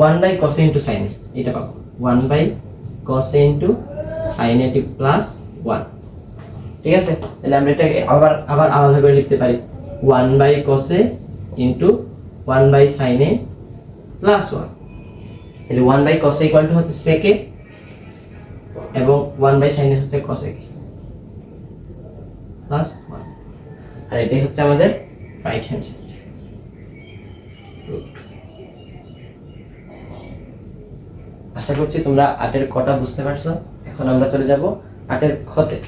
1 by cos a into sin a, এটা পাবো 1 by cos a into sin a plus 1। ঠিক আছে, তাহলে আমরা এটাকে আবার আলাদা করে লিখতে পারি 1 by cos a into 1 by sin a plus 1। তাহলে 1 by cos a equal to হচ্ছে sec a এবং 1 বাই sin a হচ্ছে cos a প্লাস 1। আর এটাই হচ্ছে আমাদের রাইট হ্যান্ড সাইড। আশা করছি তোমরা 8 এর কটা বুঝতে পারছো। এখন আমরা চলে যাব 8 এর খতে।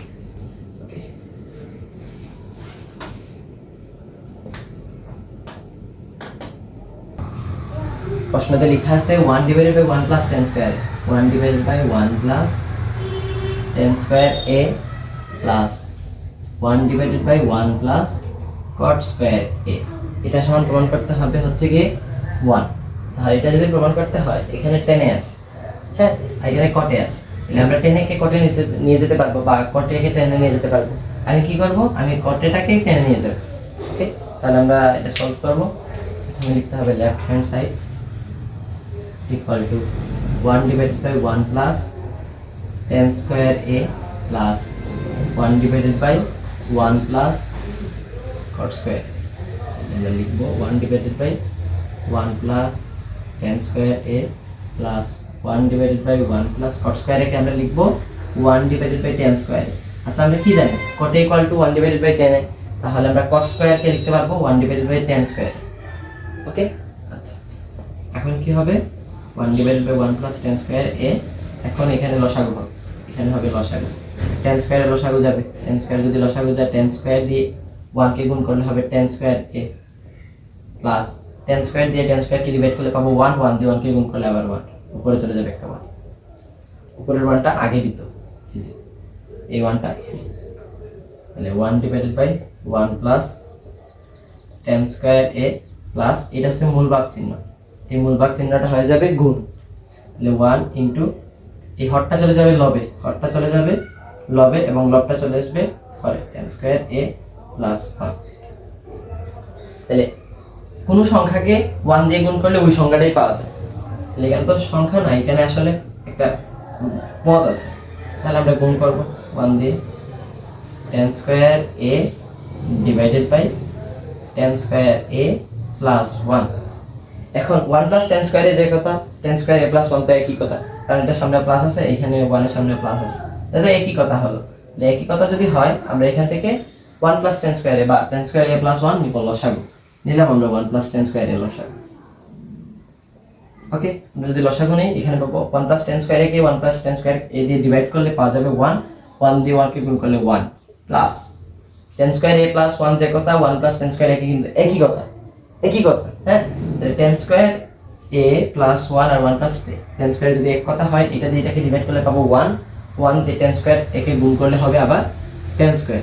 প্রশ্নতে লেখা আছে 1 divided by 1 plus 10 square, 1 divided by 1 plus 10 square a plus 1 divided by 1 plus cot square a। এটা সমান প্রমাণ করতে হবে হচ্ছে কি 1। আর এটা যদি প্রমাণ করতে হয় এখানে 10 a আছে, হ্যাঁ, এখানে cot a আছে, তাহলে আমরা 10 a কে cot a নিয়ে যেতে পারবো বা cot a কে 10 a নিয়ে যেতে পারবো। আমি কি করব, আমি cot a টাকে 10 a নিয়ে যাব। ওকে, তাহলে আমরা এটা সলভ করব। প্রথমে লিখতে হবে left hand side equal to 1 divided by 1 plus 10 square a plus 1 divided by 1 plus cot square। আমরা লিখব 1 divided by 1 plus 10 square a plus 1 divided by 1 plus cot square কে আমরা লিখব 1 divided by 10 square। আচ্ছা, আমরা কি জানি cot a equal to 1 divided by 10 a, তাহলে আমরা cot square কে লিখতে পারবো 1 divided by 10 square। ওকে, আচ্ছা, এখন কি হবে 1 divided by 1 plus 10 square a। এখন এখানে লসাগু হবে, এখানে হবে লসাগু, 10 স্কয়ার এর লসাগু যাবে, 10 স্কয়ার যদি লসাগু যায় 10 স্কয়ার দিয়ে 1 কে গুণ করলে হবে 10 স্কয়ার a প্লাস 10 স্কয়ার দিয়ে 10 স্কয়ার কে ডিভাইড করলে পাবো 1, 1 দিয়ে 1 কে গুণ করলে আবার 1, উপরে চলে যাবে একটা 1, উপরের 1টা আগে দিত, এই যে এই 1টা, তাহলে 1 divided by 1 plus 10 square a plus এটা হচ্ছে মূল ভাগ চিহ্ন, এই মূল ভাগ চিহ্নটা হয়ে যাবে গুণ, তাহলে 1 ইনটু এই হরটা চলে যাবে লবে, হরটা চলে যাবে লবে এবং লবটা চলে আসবে হরে, 10 স্কয়ার a প্লাস 1। তাহলে কোন সংখ্যাকে 1 দিয়ে গুণ করলে ওই সংখ্যাটাই পাওয়া যায়। তাহলে এখানে তো সংখ্যা না, এখানে আসলে একটা পদ আছে, তাহলে আমরা গুণ করব 1 দিয়ে 10 square a divided by 10 square a plus 1 এখন 1 প্লাস টেন স্কোয়ারে যে কথা, টেন স্কোয়ার এ প্লাস 1 তো একই কথা, কারণ এটার সামনে প্লাস আছে, এখানে 1 এর সামনে প্লাস আছে, তাহলে একই কথা হলো। একই কথা যদি হয় আমরা এখান থেকে 1 প্লাস টেন স্কোয়ারে বা টেন স্কোয়ার এ প্লাস 1 নিব লসাগু, নিলাম আমরা 1 প্লাস টেন স্কোয়ার এ লসাগু। ওকে, আমরা যদি লসাগু নেই এখানে পাবো 1 প্লাস টেন স্কোয়ার এ কে 1 প্লাস টেন স্কোয়ার এ দিয়ে ডিভাইড করলে পাওয়া যাবে 1, 1 দিয়ে 1 কে গুণ করলে 1 প্লাস টেন স্কোয়ার এ প্লাস 1 যে কথা, 1 প্লাস টেন স্কোয়ার এ কিন্তু একই কথা, একই কথা। হ্যাঁ, তাহলে টেন স্কোয়ার এ প্লাস 1 আর 1 প্লাস টেন স্কোয়ার যদি এক কথা হয়, এটা দিয়ে এটাকে ডিভাইড করলে পাবো 1, 1 দিয়ে টেন স্কোয়ার একে গুণ করলে হবে আবার টেন স্কোয়ার।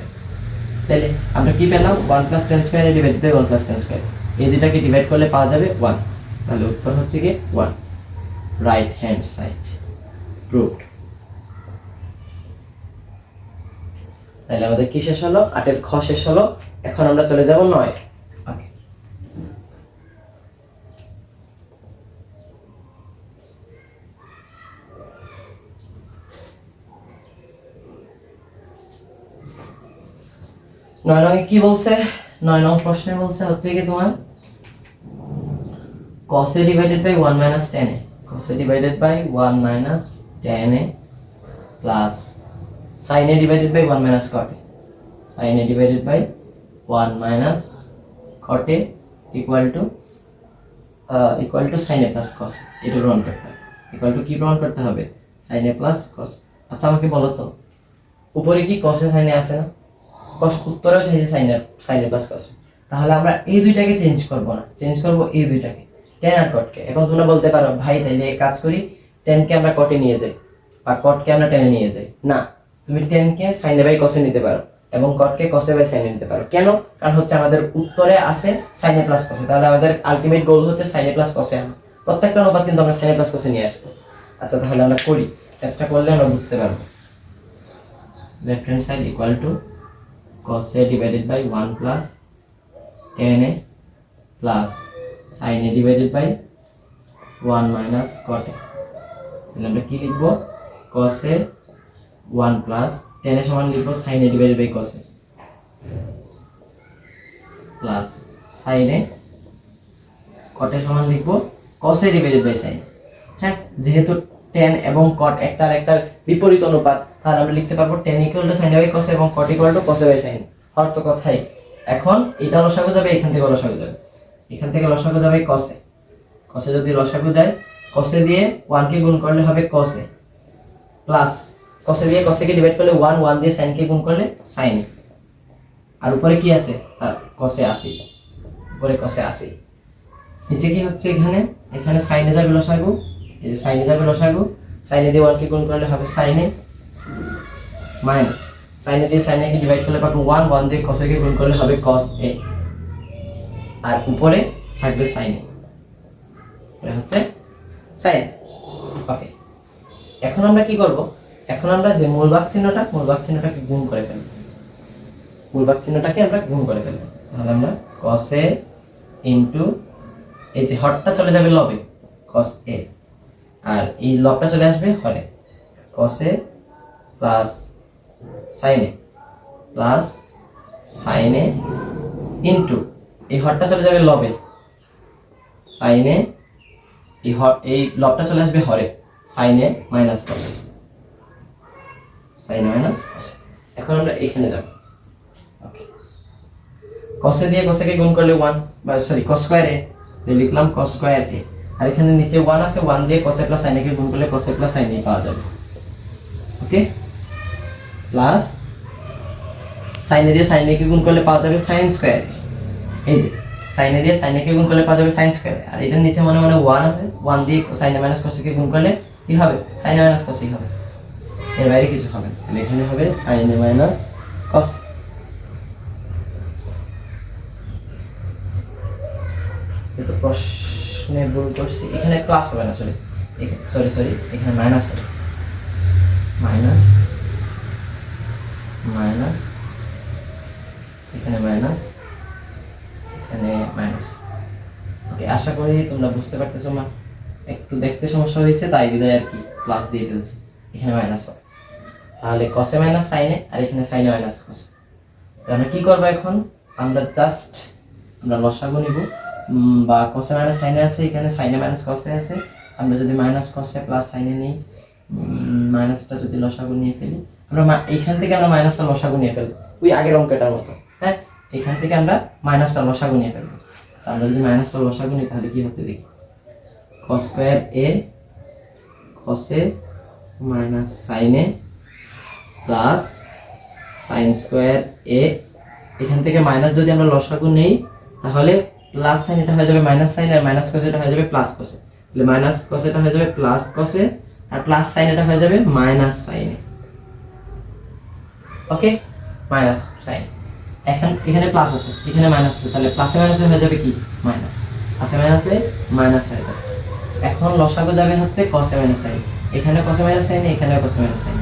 তাহলে আমরা কি পেলাম, 1 plus ten square divide by 1 plus ten square, এই দুটাকে ডিভাইড করলে পাওয়া যাবে 1, তাহলে উত্তর হচ্ছে কি 1, রাইট হ্যান্ড সাইড প্রুভড। তাহলে আমাদের কি শেষ হলো, 8 এর খ শেষ হলো। এখন আমরা চলে যাব 9। ওকে, নয় নং কি বলছে, 9 নং প্রশ্নে বলছে হচ্ছে কি তোমার cos a divided by 1 minus tan a, cos a divided by 1 minus tan a plus sin a divided by 1 minus cot a, sin a divided by 1 minus cot a equal to sin a plus cos a, এটা প্রমাণ করতে হবে। equal to কি প্রমাণ করতে হবে, sin a plus cos। আচ্ছা আমাকে বলো তো, উপরে কি cos a sin a আছে না, cos উত্তরেও চাইছে sin a plus cos a, তাহলে আমরা এই দুইটাকে চেঞ্জ করব না, চেঞ্জ করব এই দুইটাকে, tan আর cot কে। এখন তোমরা বলতে পারো ভাই তাইলে এক কাজ করি, tan কে আমরা cot এ নিয়ে যাই বা cot কে আমরা tan এ নিয়ে যাই। না, তুমি tan K sin a by cos a নিতে পারো এবং cot K cos a by sin a নিতে পারো। কেন, কারণ হচ্ছে আমাদের উত্তরে আছে sin a plus cos a, তাহলে আমাদের আলটিমেট গোল হচ্ছে sin a plus cos a। প্রত্যেকটা অনুপাত কিন্তু আমরা sin a plus cos a নিয়ে আসবো। আচ্ছা তাহলে আমরা করি, এটা করলে আমরা বুঝতে পারবো। Left hand side equal two cos a divided by 1 plus tan a plus sin a divided by 1 minus cot a। তাহলে আমরা কি লিখবো, cos a 1 plus tan a সমান লিখবো sin a divided by cos a plus sin a cot a সমান লিখবো cos a divided by sin a। হ্যাঁ, যেহেতু tan এবং cot একটা আরেকটার বিপরীত অনুপাত, তাহলে আমরা লিখতে পারবো tan equal to sin a by cos a এবং cot equal to cos a by sin a। অর্থ কথাই, এখন এটা লসাগু যাবে, এখান থেকে লসাগু যাবে, এখান থেকে লসাগু যাবে cos a, cos a যদি লসাগু যায় cos a দিয়ে 1 কে গুণ করলে হবে cos a plus cos a দিয়ে cos a কে ডিভাইড করলে 1, 1 দিয়ে sin কে গুণ করলে sin a, আর উপরে কি আছে তার cos a আছে, উপরে cos a আছে। নিচে কি হচ্ছে, এখানে sin a যাবে লসাগু, এই যে sin a যাবে লসাগু, sin a দিয়ে 1 কে গুণ করলে হবে sin a minus sin a দিয়ে sin a কে ডিভাইড করলে পাবো 1, 1 দিয়ে cos a কে গুণ করলে হবে cos a, আর উপরে থাকবে sin a, এটা হচ্ছে sin a। ওকে, এখন আমরা কি করব, এখন আমরা যে মূল ভাগ চিহ্নটাকে গুণ করে ফেলব, মূল ভাগ চিহ্নটাকে আমরা গুণ করে ফেলব। তাহলে আমরা cos a ইনটু এই যে হরটা চলে যাবে লবে cos a, আর এই লবটা চলে আসবে হরে, cos a plus sin a plus sin a into এই হরটা চলে যাবে লবে sin a, এই লবটা চলে আসবে হরে sin a minus cos a, sin a minus cos a। এখন আমরা এখানে যাব। ওকে, cos a দিয়ে cos a কে গুণ করলে 1 বা সরি cos স্কয়ার a দিয়ে লিখলাম cos স্কয়ার a, আর এখানে নিচে 1 আছে, 1 দিয়ে cos a plus sin a কে গুণ করলে cos a plus sin a পাওয়া যাবে। ওকে, প্লাস sin a দিয়ে sin a কে গুণ করলে পাওয়া যাবে sin স্কয়ার a, এই যে sin a দিয়ে sin a কে গুণ করলে পাওয়া যাবে sin স্কয়ার a, আর এটার নিচে মনে 1 আছে, 1 দিয়ে sin a minus cos a কে গুণ করলে কি হবে, sin a minus cos a হবে, এর বাইরে কিছু হবে না। তাহলে এখানে হবে sin a মাইনাস cos। এটা প্রশ্নে ভুল করছি, এখানে প্লাস হবে না, সরি এখানে মাইনাস হবে, মাইনাস এখানে মাইনাস, এখানে মাইনাস। ওকে, আশা করি তোমরা বুঝতে পারতেছো। মা একটু দেখতে সমস্যা হয়েছে তাই বিদায় আর কি প্লাস দিয়ে ফেলছি, এখানে মাইনাস হবে, তাহলে cos a minus sin a, আর এখানে sin a minus cos a। তো আমরা কি করব এখন, আমরা লসাগু নিব, বা কসে মাইনাস সাইনে আছে, এখানে সাইনে মাইনাস কসে আছে। আমরা যদি মাইনাস কসে প্লাস সাইনে নিই, মাইনাসটা যদি লসাগু নিয়ে ফেলি, আমরা এইখান থেকে আমরা মাইনাসটা লসাগু নিয়ে ফেলবো, ওই আগের অঙ্কটার মতো। হ্যাঁ, এখান থেকে আমরা মাইনাসটা লসাগু নিয়ে ফেলবো। আচ্ছা, আমরা যদি মাইনাসটা লসাগু নিই তাহলে কি হচ্ছে দেখি, কস স্কোয়ার এ কসে মাইনাস সাইনে প্লাস সাইন স্কোয়ার এ, এখান থেকে মাইনাস যদি আমরা লসাগু নেই তাহলে প্লাস সাইন এটা হয়ে যাবে মাইনাস সাইন, আর মাইনাস কসে এটা হয়ে যাবে প্লাস কসে, তাহলে মাইনাস কসে এটা হয়ে যাবে প্লাস কসে, আর প্লাস সাইন এটা হয়ে যাবে মাইনাস সাইনে। ওকে, মাইনাস সাইন, এখানে প্লাস আছে, এখানে মাইনাস আছে, তাহলে প্লাসে মাইনাসে হয়ে যাবে কি মাইনাস, প্লাসে মাইনাসে মাইনাস হয়ে যাবে। এখন লসাগু যাবে হচ্ছে কসে মাইনাস সাইন, এখানে কসে মাইনাস সাইন, এখানেও কসে মাইনাস সাইন,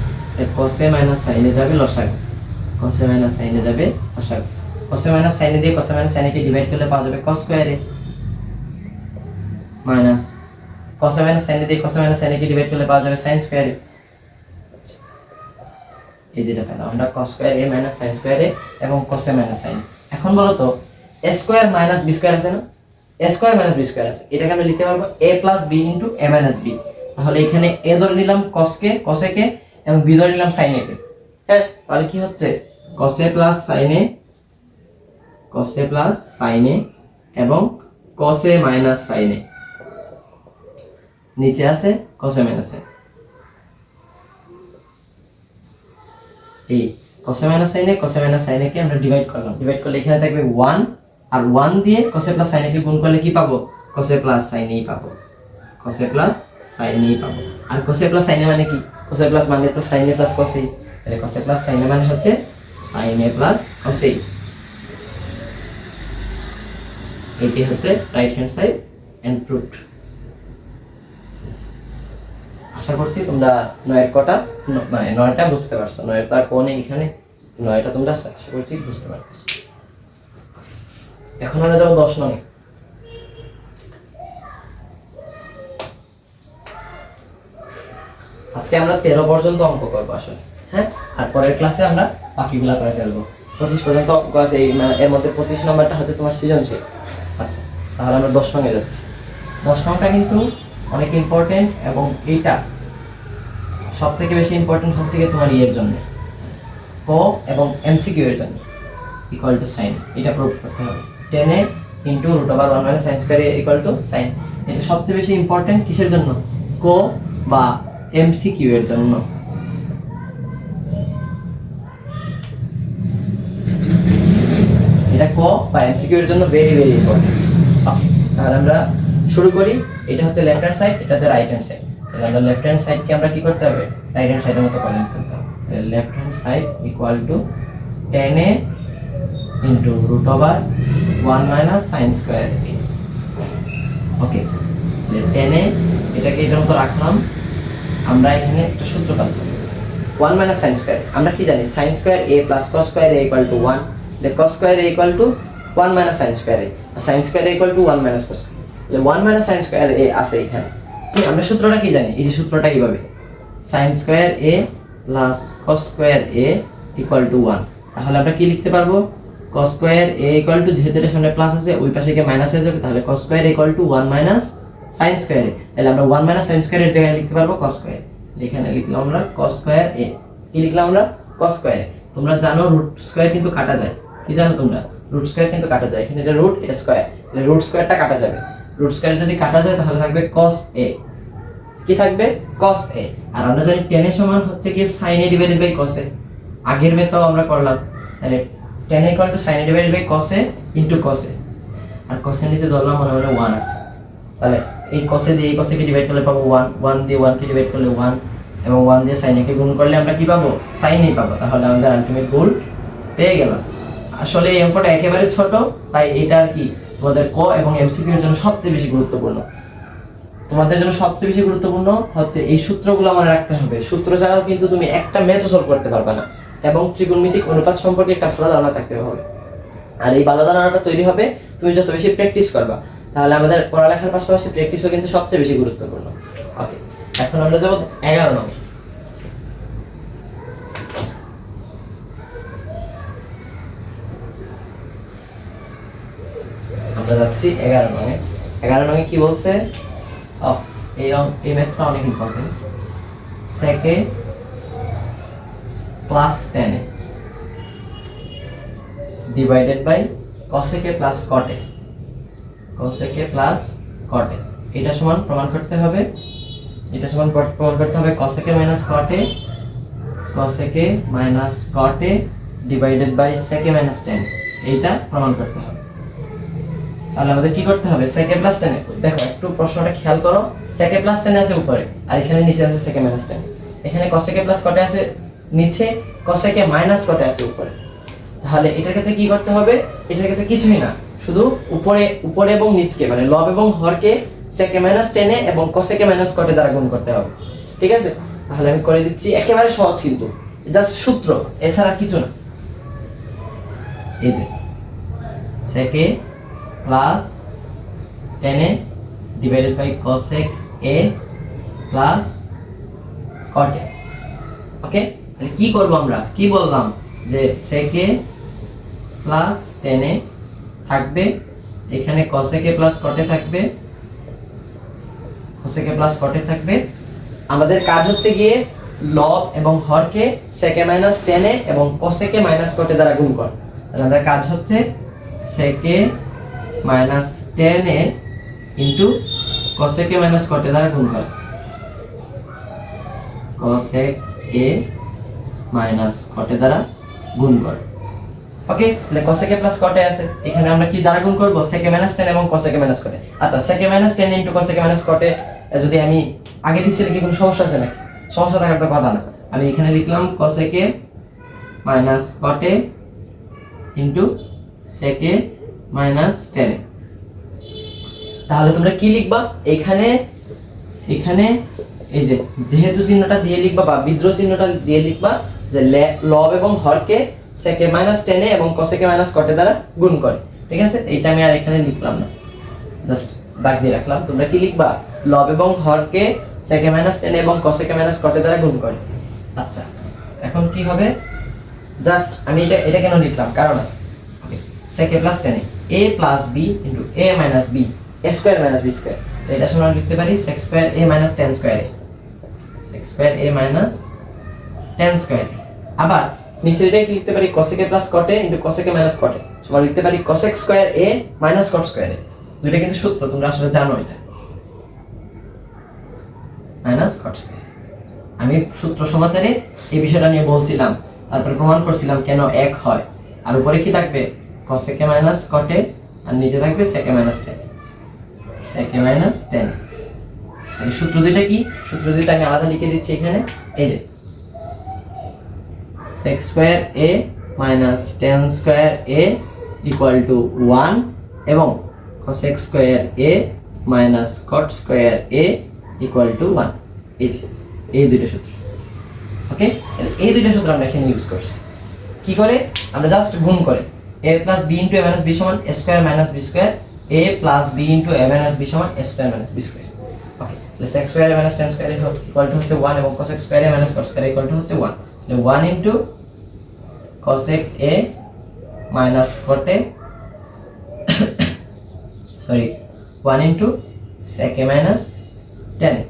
কসে মাইনাস সাইনে যাবে লসাগু, কসে মাইনাস সাইনে যাবে লসাগু। কসে মাইনাস সাইনে দিয়ে কসে মাইনাস সাইনকে ডিভাইড করলে পাওয়া যাবে কস স্কয়ারে মাইনাস কসে মাইনাস সাইনে দিয়ে কসে মাইনাস সাইনকে ডিভাইড করলে পাওয়া যাবে সাইন স্কয়ারে। এই যেটা পেলাম আমরা cos square a minus sine square a এবং কসে মাইনাস সাইন। এখন বলো তো a square minus b square আছে না, a square minus b square আছে, এটাকে আমরা লিখতে পারবো a plus b into a minus b. তাহলে এখানে a ধরে নিলাম কসকে কসেকে এবং b ধরে নিলাম সাইনেকে। হ্যাঁ, তাহলে কি হচ্ছে কসে প্লাস সাইনে, কসে প্লাস সাইনে এবং কসে মাইনাস সাইনে, নিচে আছে কসে মাইনাসে। এই কসে মাইনাস সাইনে কে আমরা ডিভাইড করলাম, ডিভাইড করলে এখানে থাকবে 1, আর 1 দিয়ে কসে প্লাস সাইনে কে গুণ করলে কি পাবো, কসে প্লাস সাইনেই পাবো, কসে প্লাস সাইনেই পাবো। আর কসে প্লাস সাইনে মানে কি, কসে প্লাস মানে তো সাইনে প্লাস কসেই, তাহলে কসে প্লাস সাইনে মানে হচ্ছে সাইনে প্লাস কসেই। এটি হচ্ছে right hand side and proved. আশা করছি তোমরা নয়ের কটা মানে নয়টা বুঝতে পারছো, নয়ের তো আর কোনে এখানে, নয়টা তোমরা আশা করছি বুঝতে পারতেছো। এখন আমরা যাবো 10 নং। আজকে আমরা 13 পর্যন্ত অঙ্ক করবো আসলে। হ্যাঁ, আর পরের ক্লাসে আমরা বাকিগুলা করে ফেলবো। 25 পর্যন্ত অঙ্ক আছে, এর মধ্যে 25 নম্বরটা হচ্ছে তোমার সৃজনশীল। আচ্ছা, তাহলে আমরা 10 নং এ যাচ্ছি। 10 নংটা কিন্তু অনেক ইম্পর্টেন্ট এবং এইটা সব থেকে বেশি ইম্পর্টেন্ট হচ্ছে কি তোমার ইয়ের জন্য, ক এবং এমসিকিউ এর জন্য। ইকুয়াল টু সাইন, এটা প্রুফ করতে হবে। 10a into root over 1 minus sine square equal to sine. এটা সবচেয়ে বেশি ইম্পর্টেন্ট কিসের জন্য, ক বা এমসিকিউ এর জন্য। এটা ক বা এমসিকিউ এর জন্য ভেরি ভেরি ইম্পর্টেন্ট। তাহলে আমরা শুরু করি। এটা হচ্ছে লেফট হ্যান্ড সাইড, এটা হচ্ছে রাইট হ্যান্ড সাইড। তাহলে আমরা লেফট হ্যান্ড সাইডকে আমরা কি করতে হবে, রাইট হ্যান্ড সাইডের মতো করে ফেলতে হবে। তাহলে left hand side equal to 10a into root over 1 minus sine square a। Okay, তাহলে 10a এটাকে এটার মতো রাখলাম। আমরা এখানে একটা সূত্র পাবো 1 মাইনাস সাইন স্কয়ার। আমরা কি জানি sine square a plus cos square a equal to 1, তাহলে cos square a equal to 1 minus sine square a, আর sine square a equal to 1 minus cos। তাহলে 1 মাইনাস সাইন স্কয়ার a আছে এখানে। আমরা সূত্রটা কি জানি, এই যে সূত্রটা এইভাবে sin square a plus cos square a equal to 1। তাহলে আমরা কি লিখতে পারবো, cos square a equal two, যেহেতু এর সামনে প্লাস আছে ওই পাশে গিয়ে মাইনাস হয়ে যাবে, তাহলে cos square equal to 1 minus sin square a। তাহলে আমরা 1 মাইনাস sin স্কয়ার এর জায়গায় লিখতে পারবো cos স্কয়ার। এখানে লিখলাম আমরা cos স্কয়ার a, কি লিখলাম আমরা cos স্কয়ার। তোমরা জানো রুট স্কয়ার কিন্তু কাটা যায়, কি জানো তোমরা, রুট স্কয়ার কিন্তু কাটা যায়। এখানে এটা রুট, এটা স্কয়ার, তাহলে রুট স্কয়ারটা কাটা যাবে। রুট স্কয়ার যদি কাটা যায় তাহলে থাকবে cos a, কি থাকবে cos a। আর আমরা জানি tan এর সমান হচ্ছে কি sin a divided by cos a, আগের মেথড আমরা করলাম। তাহলে tan equal to sin a divided by cos a into cos a, আর cos এর নিচে ধরলাম মনে মনে 1 আছে। তাহলে এই cos a দিয়ে এই cos a কে ডিভাইড করলে পাবো 1, 1 দিয়ে 1 কে ডিভাইড করলে 1 এবং 1 দিয়ে sin a কে গুণ করলে আমরা কি পাবো, sin a পাবো। তাহলে আমাদের আলটিমেট গোল পেয়ে গেলাম। আসলে এই অঙ্কটা একেবারে ছোট, তাই এটা আর কি তোমাদের ক এবং এমসিকিউ এর জন্য সবচেয়ে বেশি গুরুত্বপূর্ণ। তোমাদের জন্য সবচেয়ে বেশি গুরুত্বপূর্ণ হচ্ছে এই সূত্রগুলো মনে রাখতে হবে। সূত্র ছাড়াও কিন্তু তুমি একটা ম্যাথও সলভ করতে পারবে না, এবং ত্রিকোণমিতিক অনুপাত সম্পর্কে একটা ভালো ধারণা থাকতে হবে। আর এই ভালো ধারণাটা তৈরি হবে তুমি যত বেশি প্র্যাকটিস করবা। তাহলে আমাদের পড়ালেখার পাশাপাশি প্র্যাকটিসও কিন্তু সবচেয়ে বেশি গুরুত্বপূর্ণ। ওকে, এখন আমরা যাব 11 নং। আমরা আমরা যাচ্ছি 11 নঙে। 11 নঙে কি বলছে? এই ম্যাথটা অনেক important. Sec A plus tan A divided by cosec A plus cot A, cosec A plus cot A, এটা সমান প্রমাণ করতে হবে, এটা সমান প্রমাণ করতে হবে cosec A minus cot A, cosec A minus cot A divided by sec A minus tan, এইটা প্রমাণ করতে হবে। তাহলে আমাদের কি করতে হবে? সেকে প্লাস টেন, দেখো একটু প্রশ্নটা খেয়াল করো, সেকে প্লাস টেন আছে উপরে আর এখানে নিচে আছে সেকে মাইনাস টেন, এখানে কসেকে প্লাস কটে আছে নিচে, কসেকে মাইনাস কটে আছে উপরে। তাহলে এটার ক্ষেত্রে কি করতে হবে? এটার ক্ষেত্রে কিছুই না, শুধু উপরে এবং নিচকে মানে লব এবং হরকে সেকে মাইনাস টেনে এবং কসেকে মাইনাস কটে দ্বারা গুণ করতে হবে। ঠিক আছে, তাহলে আমি করে দিচ্ছি, একেবারে সহজ কিন্তু, জাস্ট সূত্র, এছাড়া কিছু না। এই যে sec A plus tan A divided by cosec A plus cot A. Okay, তাহলে কি করব আমরা? কি বললাম যে সেকে প্লাস টেনে থাকবে, এখানে কসেকে প্লাস কটে থাকবে, কসেকে প্লাস কটে থাকবে। আমাদের কাজ হচ্ছে গিয়ে লব এবং হরকে সেকে মাইনাস টেনে এবং কসেকে মাইনাস কটে দ্বারা গুণ কর। তাহলে আমাদের কাজ হচ্ছে সেকে মাইনাস টেনে ইন্টু কসেকে মাইনাস কটে দ্বারা গুণ কর, কসেক এ মাইনাস কটে দ্বারা গুণ কর। ওকে, তাহলে কসেকে প্লাস কটে আছে, এখানে আমরা কি দ্বারা গুণ করব? সেকে মাইনাস টেন এবং কসেকে মাইনাস কটে। আচ্ছা, সেকে মাইনাস টেন ইন্টু কসেকে মাইনাস কটে যদি আমি আগে পিছিয়ে লিখি কোনো সমস্যা আছে নাকি? সমস্যা থাকার তো কথা না। আমি এখানে লিখলাম কসেকে মাইনাস কটে ইন্টু সেকে মাইনাস টেন। তাহলে তোমরা কি লিখবা? এখানে এখানে এই যে যেহেতু চিহ্নটা দিয়ে লিখবা বা বিদ্রোহ চিহ্নটা দিয়ে লিখবা যে লব এবং হরকে সেকে মাইনাস টেনে এবং কসেকে মাইনাস কটে দ্বারা গুণ করে। ঠিক আছে, এইটা আমি আর এখানে লিখলাম না, জাস্ট দাগ দিয়ে রাখলাম। তোমরা কি লিখবা? লব এবং হরকে সেকে মাইনাস টেনে এবং কসেকে মাইনাস কটে দ্বারা গুণ করে। আচ্ছা, এখন কি হবে? জাস্ট আমি এটা কেন লিখলাম? কারণ আছে। ওকে, সেকে প্লাস টেনে a plus b into a minus b square minus b square, এটা সমান লিখতে পারি sec square a minus tan square a, sec square a minus tan square a। আবার নিচে এটা কি লিখতে পারি? cosec plus cot into cosec minus cot সমান লিখতে পারি cosec square a minus cot square a। দুইটা কিন্তু সূত্র, তোমরা আসলে জানো এটা, মাইনাস cot স্কয়ার। আমি সূত্র সমাচারে এই বিষয়টা নিয়ে বলছিলাম, তারপর প্রমাণ করছিলাম কেন এক হয়। আর উপরে কি থাকবে? cosec মাইনাস cot আর নিচে থাকবে sec minus tan, sec minus tan। এই সূত্র দুইটা কি? সূত্র দুইটা আমি আলাদা লিখে দিচ্ছি এখানে। এই যে sec square a minus tan square a equal to 1 এবং cosec square a minus cot square a equal to 1। এই দুইটা সূত্র। ওকে, এই দুইটা সূত্র আমরা এখানে ইউজ করছি। কি করে? আমরা জাস্ট গুণ করে a plus b into a minus b সমান a square minus b square, a plus b into a minus b সমান a square minus b square. Okay, তাহলে sec square a minus tan square equal to হচ্ছে 1 এবং cosec square a minus cot square equal to হচ্ছে 1। তাহলে 1 into cosec a minus cot a sorry 1 into sec a minus tan a।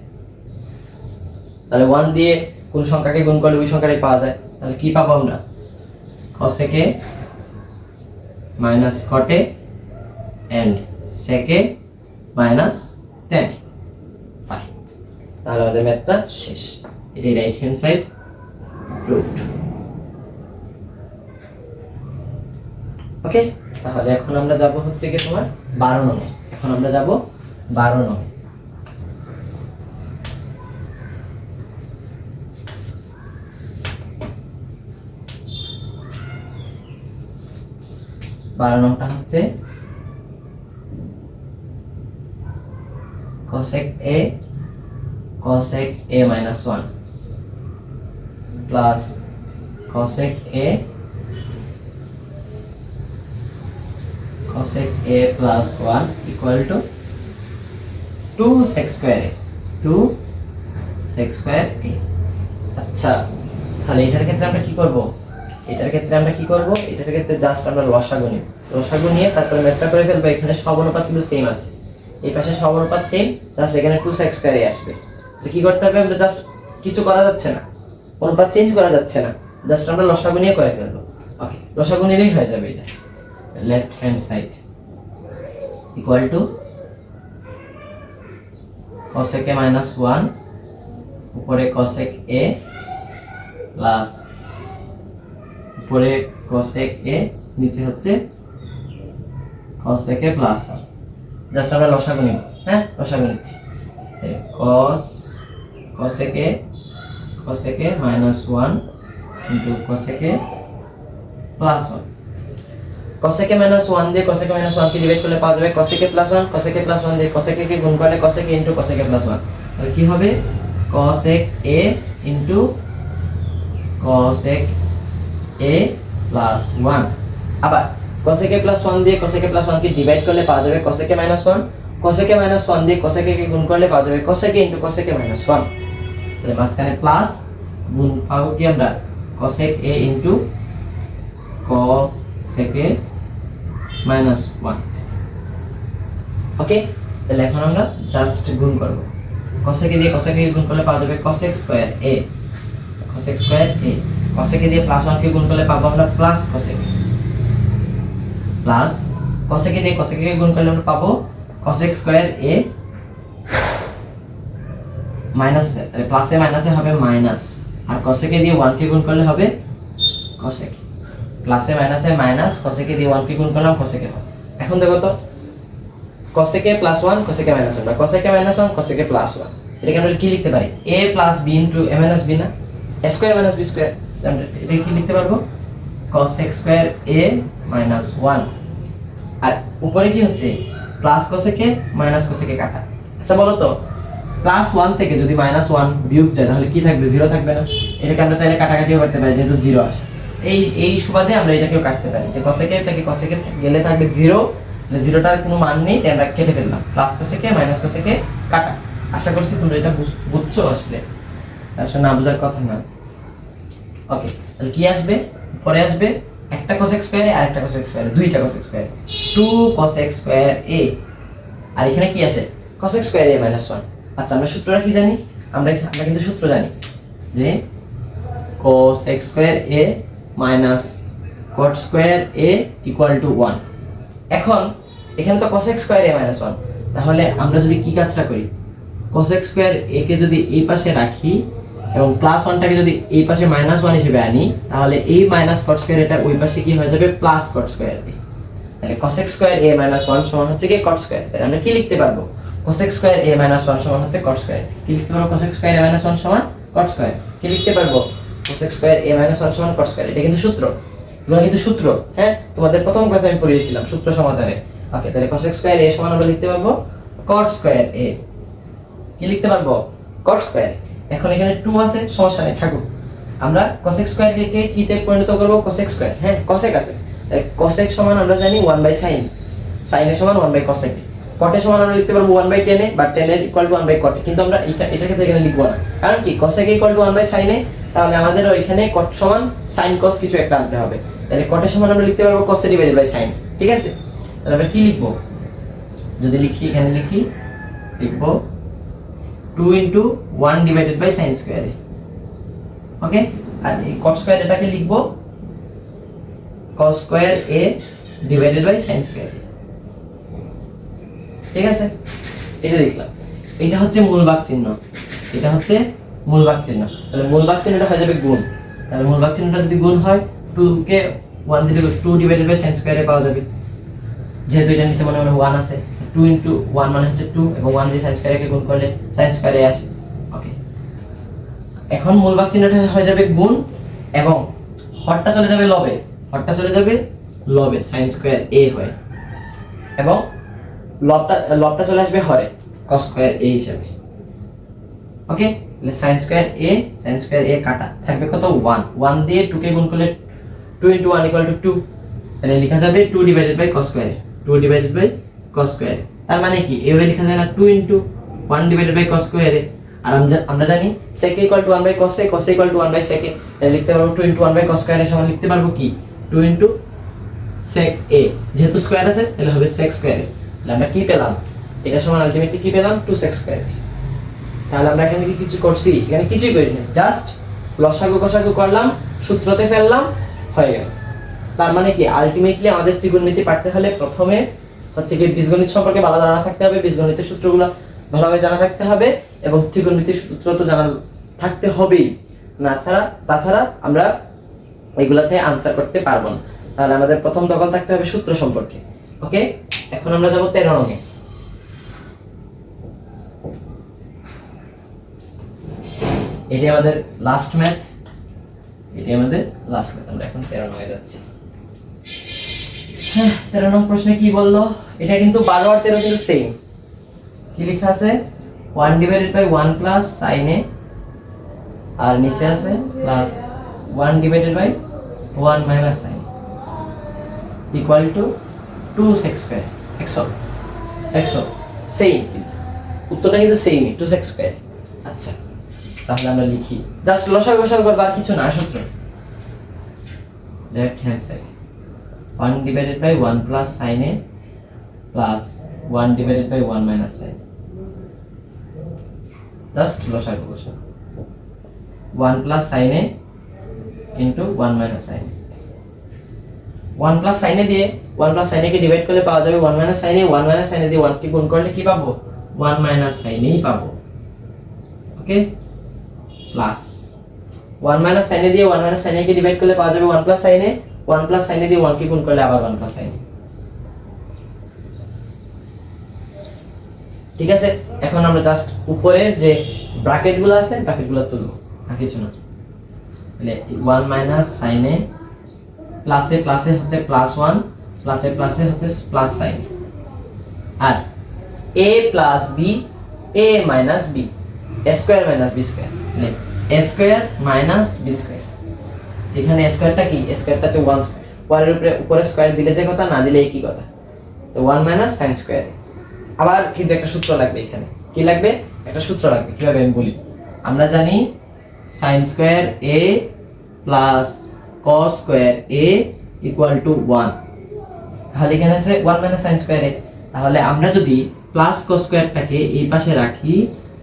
তাহলে 1 দিয়ে কোন সংখ্যাকে গুণ করলে ওই সংখ্যাটাই পাওয়া যায়। তাহলে কি পাবো আমরা? cosec a minus cot a and sec a minus tan a। Fine, তাহলে আমাদের ম্যাথটা শেষ। এটাই রাইট হ্যান্ড সাইড প্রুভড। ওকে, তাহলে এখন আমরা যাব হচ্ছে কি তোমার 12 নং। এখন আমরা যাব 12 নং। 12 নংটা হচ্ছে cosec a minus 1 plus cosec a plus 1 equal to 2 sec square a, 2 sec square a। আচ্ছা, তাহলে এটার ক্ষেত্রে আমরা কি করব? এটার ক্ষেত্রে আমরা কি করব, এটার ক্ষেত্রে জাস্ট আমরা লসাগু নিব, লসাগু নিয়ে তারপরে ম্যাথটা করে ফেলবো। এখানে সব অনুপাত কিন্তু সেম আছে, এই পাশে সব অনুপাত সেম, জাস্ট এখানে 2x স্কয়ারে আসবে। তো কি করতে হবে, আমরা জাস্ট কিছু করা যাচ্ছে না, অনুপাত চেঞ্জ করা যাচ্ছে না, জাস্ট আমরা লসাগু নিয়ে করে ফেলবো। ওকে, লসাগু নিলেই হয়ে যাবে। এটা left hand side equal two cosec a minus 1 উপরে cosec a প্লাস উপরে cosec a নিচে হচ্ছে cosec a প্লাস 1। জাস্ট আমরা লসাগু নিব, হ্যাঁ লসাগু নিচ্ছি। cosec a minus 1 into cosec a plus 1। cosec a minus 1 দিয়ে cosec a minus 1 K divide করলে পাওয়া যাবে cosec a plus 1, cosec a plus 1 দিয়ে cosec a কে গুণ করলে cosec a into cosec a plus 1। তাহলে কি হবে, cosec a into cosec a plus 1। আবার cosec a plus 1 দিয়ে cosec a plus 1 K divide করলে পাওয়া যাবে cosec a minus 1, cosec a minus 1 দিয়ে cosec a কে গুণ করলে পাওয়া যাবে cosec a into cosec a minus 1। তাহলে মাঝখানে প্লাস গুণ পাবো কি আমরা, cosec a into cosec a minus 1। ওকে, তাহলে এখন আমরা জাস্ট গুণ করব, cosec a দিয়ে cosec a কে গুণ করলে পাওয়া যাবে cosec square a, cosec square a। cosec a দিয়ে প্লাস 1 কে গুণ করলে পাবো আমরা plus cosec a, plus cosec a দিয়ে cosec a কে গুণ করলে আমরা পাবো cosec স্কয়ার a মাইনাস, প্লাসে মাইনাসে হবে মাইনাস, আর cosec a দিয়ে 1 কে গুণ করলে হবে cosec। প্লাসে মাইনাসে মাইনাস, cosec a দিয়ে 1 কে গুণ করলাম cosec a। এখন দেখো তো cosec a plus 1 cosec a minus 1 বা cosec a minus 1 cosec a plus 1, এটাকে আমরা কি লিখতে পারি, a plus b into a minus b না, a square minus b square। আমরা এটা কি লিখতে পারবো, cosec স্কয়ার a minus 1, আর উপরে কি হচ্ছে plus cosec a minus cosec a কাটা। আচ্ছা বলো তো, প্লাস 1 থেকে যদি মাইনাস 1 বিয়োগ যায় তাহলে কি থাকবে, 0 থাকবে না। এটাকে আমরা চাইলে কাটাকাটিও করতে পারি, যেহেতু 0 আসে এই সুবাদে আমরা এটাকেও কাটতে পারি, যে cosec a থেকে cosec a গেলে থাকবে 0, তাহলে 0টার কোনো মান নেই, তাই আমরা কেটে ফেললাম, plus cosec a minus cosec a কাটা। আশা করছি তোমরা এটা বুঝছো আসলে, আসলে না বোঝার কথা না। ওকে, তাহলে কি আসবে, পরে আসবে একটা cosec স্কয়ার a আর একটা cosec স্কয়ার a, দুইটা cosec square, 2 cosec square a, আর এখানে কি আসে cosec স্কয়ার a minus 1। আচ্ছা আমরা সূত্রটা কি জানি, আমরা কিন্তু সূত্র জানি যে cosec square a minus cot square a equal to 1। এখন এখানে তো cosec স্কয়ার a minus 1, তাহলে আমরা যদি কি কাজটা করি, cosec স্কয়ার a কে যদি এই পাশে রাখি এবং প্লাস 1 টাকে যদি এই পাশে মাইনাস 1 হিসেবে আনি, তাহলে এই মাইনাস cot স্কয়ার এটা ওই পাশে কি হয়ে যাবে, প্লাস cot স্কয়ার a। তাহলে cosec স্কয়ার a minus 1 সমান হচ্ছে কি cot স্কয়ার। তাহলে আমরা কি লিখতে পারবো, cosec স্কয়ার a minus 1 সমান হচ্ছে cot স্কয়ার। কি লিখতে পারবো, cosec স্কয়ার a minus 1 সমান cot স্কয়ার। কি লিখতে পারবো, cosec স্কয়ার a minus 1 সমান cot স্কয়ার। এটা কিন্তু সূত্র, এগুলো কিন্তু সূত্র, হ্যাঁ তোমাদের প্রথম ক্লাসে আমি পড়িয়েছিলাম সূত্র সমাধানে। ওকে, তাহলে cosec স্কয়ার a সমান আমরা লিখতে পারবো cot স্কয়ার a। কি লিখতে পারবো, cot স্কয়ার। এখন এখানে 2 আছে, সমস্যা নেই, থাকুক। আমরা cosec স্কয়ার কে কিতে পরিণত করব, cosec স্কয়ার, হ্যাঁ cosec আছে, তাই cosec সমান আমরা জানি 1/sin, sin এর সমান 1/cosec। cot এর সমান আমরা লিখতে পারবো 1/tan এ, বা tan এর ইকুয়াল টু 1/cot, কিন্তু আমরা এটার ক্ষেত্রে এখানে লিখব না, কারণ কি cosec ইকুয়াল টু 1/sin এ, তাহলে আমাদের ওইখানে cot সমান sin cos কিছু একটা আনতে হবে। তাহলে cot এর সমান আমরা লিখতে পারবো cos ডিভাইডেড বাই sin, ঠিক আছে। তাহলে আমরা কি লিখব, যদি লিখি এখানে লিখব 2 into 1 divided by sin square a। ওকে, আর এই cot স্কয়ার এটাকে লিখব cos square a divided by sin square a, ঠিক আছে। এটা লিখলাম, এটা হচ্ছে মূল ভাগ চিহ্ন, এটা হচ্ছে মূল ভাগ চিহ্ন। তাহলে মূল ভাগ চিহ্নটা হয়ে যাবে গুণ, তাহলে মূল ভাগ চিহ্নটা যদি গুণ হয় 2 কে 1 দিয়ে 2 divided by sin square a পাওয়া যাবে, যেহেতু এটা নিচে মনে মনে 1 আছে, 2 into 1 মানে হচ্ছে 2, এবং 1 দিয়ে sin square a কে গুণ করলে sin square a আসে। ওকে, এখন মূল ভাগ চিহ্নটা হয়ে যাবে গুণ, এবং হরটা চলে যাবে লবে, হরটা চলে যাবে লবে sin square a হয়, এবং লবটা চলে আসবে হরে cos square a হিসেবে। ওকে, তাহলে sin square a কাটা থাকবে কত, 1 দিয়ে 2 কে গুণ করলে 2 into 1 equal to 2, তাহলে লেখা যাবে 2 divided by cos square, 2 divided by cos square। তার মানে কি, এভাবে লেখা যায় না 2 into 1 divided by cos square, আর আমরা জানি sec a equal to 1 by cos a, cos a equal to 1 by sec a, তাহলে লিখতে পারবো 2 into 1 by cos square এর সমান লিখতে পারবো কি 2 into sec a, যেহেতু স্কয়ার আছে তাহলে হবে sec square a। তাহলে আমরা কি পেলাম, এটা সমান আলটিমেটলি কি পেলাম 2 sec square a। তাহলে আমরা এখানে কি কিছু করছি, এখানে কিছুই করিনি, জাস্ট লসাগু কষাগু করলাম, সূত্রতে ফেললাম, হয়ে গেল। তার মানে কি আলটিমেটলি আমাদের ত্রিকোণমিতি পাঠতে হলে প্রথমে হচ্ছে কি বীজগণিত সম্পর্কে ভালো জানা থাকতে হবে, বীজগণিতের সূত্রগুলো ভালোভাবে জানা থাকতে হবে, এবং ত্রিকোণমিতির সূত্র তো জানা থাকতে হবেই, তাছাড়া আমরা এগুলাতে আনসার করতে পারবো না। তাহলে আমাদের প্রথম দখল থাকতে হবে সূত্র সম্পর্কে। ওকে, এখন আমরা যাব 13 নং এ। এটি আমাদের লাস্ট ম্যাথ, আমরা এখন 13 নং এ যাচ্ছি। হ্যাঁ, 13 নং প্রশ্নে কি বললো, এটা কিন্তু 12 আর 13 কিন্তু সেম। কি লেখা আছে 1 divided by 1 plus sin a, আর নিচে আছে plus 1 divided by 1 minus sin a equal to 2 sec square exo same, উত্তরটা কিন্তু সেমই 2 sec square। আচ্ছা, তাহলে আমরা লিখি, জাস্ট লসাগু করব আর কিছু না, সূত্র left hand side 1 divided by 1 plus sin a plus 1 divided by 1 minus sin a, just লসাগু 1 plus sin a into 1 minus sin a, 1 plus sin a দিয়ে 1 plus sin a K divide করলে পাওয়া যাবে 1 minus sin a, 1 minus sin a দিয়ে 1 কে গুণ করলে কি পাবো 1 minus sin a পাবো। ওকে, প্লাস 1 minus sin a দিয়ে 1 minus sin a K divide করলে পাওয়া যাবে 1 plus sin a, 1 plus sin a দিয়ে 1 কে গুণ করলে আবার 1 plus sin a। ঠিক আছে, এখন আমরা জাস্ট উপরের যে ব্র্যাকেটগুলো আছে ব্র্যাকেটগুলো তুলবো, আর কিছু না। তাহলে 1 minus sin a প্লাসে হচ্ছে +1, প্লাসে হচ্ছে প্লাস sin a, আর a plus b, a minus b, a square minus b square, তাহলে a square minus b square। এখানে a squareটা কি, a squareটা হচ্ছে 1 square, 1 এর উপরে স্কয়ার দিলে যে কথা, না দিলে একই কথা, তো 1 minus sin square। আবার কিন্তু একটা সূত্র লাগবে, এখানে কি লাগবে, একটা সূত্র লাগবে। কিভাবে আমি বলি, আমরা জানি sin square a plus cos square a equal to 1, তাহলে এখানে আছে 1 minus sin square a। তাহলে আমরা যদি প্লাস cos squareটাকে এই পাশে রাখি,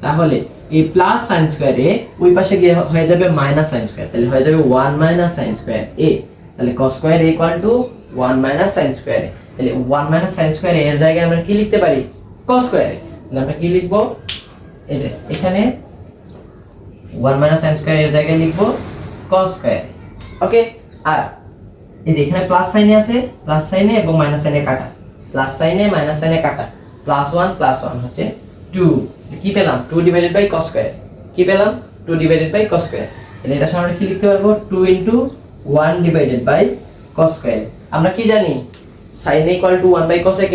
তাহলে এই প্লাস sin square a ওই পাশে গিয়ে হয়ে যাবে মাইনাস sin square, তাহলে হয়ে যাবে 1 minus sin square a। তাহলে cos square a equal to 1 minus sin square a। তাহলে 1 minus sin square a এর জায়গায় আমরা কি লিখতে পারি, cos square a। তাহলে আমরা কি লিখব, এই যে এখানে 1 minus sin square এর জায়গায় লিখব cos square। ওকে, আর এই যে এখানে প্লাস সাইনে আছে, প্লাস সাইনে এবং মাইনাস সাইনে কাটা, প্লাস সাইনে মাইনাস সাইনে কাটা, +1 হচ্ছে 2, কি পেলাম 2 divided by cos square, কি পেলাম 2 divided by cos square। তাহলে এটা আমরা কি লিখতে পারবো 2 into 1 divided by cos square। আমরা কি জানি sin a equal to 1 by cos a,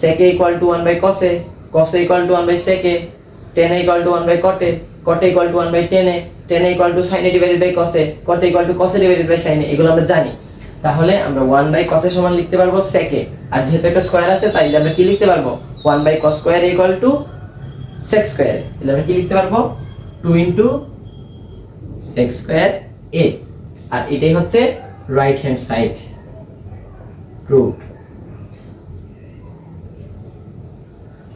sec a equal to 1 by cos a, cos a equal to 1 by sec a, tan a equal to 1 by cot a, cot a equal to 1 by tan a, tan a equal to sin a divided by cos a, cot a equal to cos a divided by sin a, এগুলো আমরা জানি। তাহলে আমরা 1 by cos a সমান লিখতে পারবো sec a, আর যেহেতু একটা স্কয়ার আছে তাই আমরা কি লিখতে পারবো 1 by cos square equal to sec square। তাহলে আমরা কি লিখতে পারবো 2 into sec square a, আর এটাই হচ্ছে রাইট হ্যান্ড সাইড রুট।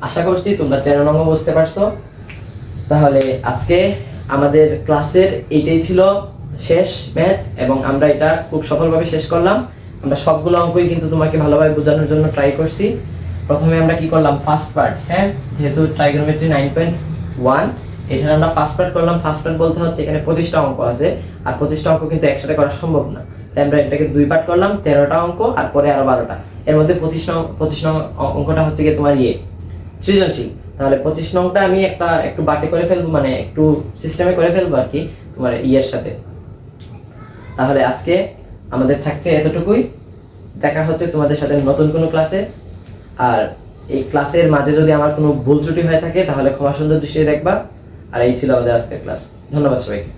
আশা করছি তোমরা 13 নং বুঝতে পারছো। তাহলে আজকে আমাদের ক্লাসের এইটাই ছিল শেষ ম্যাথ, এবং আমরা এটা খুব সফলভাবে শেষ করলাম। আমরা সবগুলো অঙ্কই কিন্তু তোমাকে ভালোভাবে বোঝানোর জন্য ট্রাই করছি। প্রথমে আমরা কি করলাম, ফার্স্ট পার্ট, হ্যাঁ যেহেতু ট্রাইগোনোমেট্রি 9.1 এখানে আমরা ফার্স্ট পার্ট করলাম। ফার্স্ট পার্ট বলতে হচ্ছে এখানে 25টা অঙ্ক আছে, আর 25টা অঙ্ক কিন্তু একসাথে করা সম্ভব না, তাই আমরা এটাকে দুই পার্ট করলাম, 13টা অঙ্ক আর পরে আরো 12টা। এর মধ্যে 25 নং অঙ্কটা হচ্ছে কি তোমার সৃজনশীল। তাহলে 25 নংটা আমি একটু বাটে করে ফেলবো, মানে একটু সিস্টেমে করে ফেলবো আর কি তোমার এর সাথে। তাহলে আজকে আমাদের থাকছে এতটুকুই, দেখা হচ্ছে তোমাদের সাথে নতুন কোনো ক্লাসে। আর এই ক্লাসের মাঝে যদি আমার কোনো ভুল ত্রুটি হয়ে থাকে তাহলে ক্ষমা সুন্দর দৃষ্টিতে দেখবা। আর এই ছিল আমাদের আজকের ক্লাস। ধন্যবাদ সবাইকে।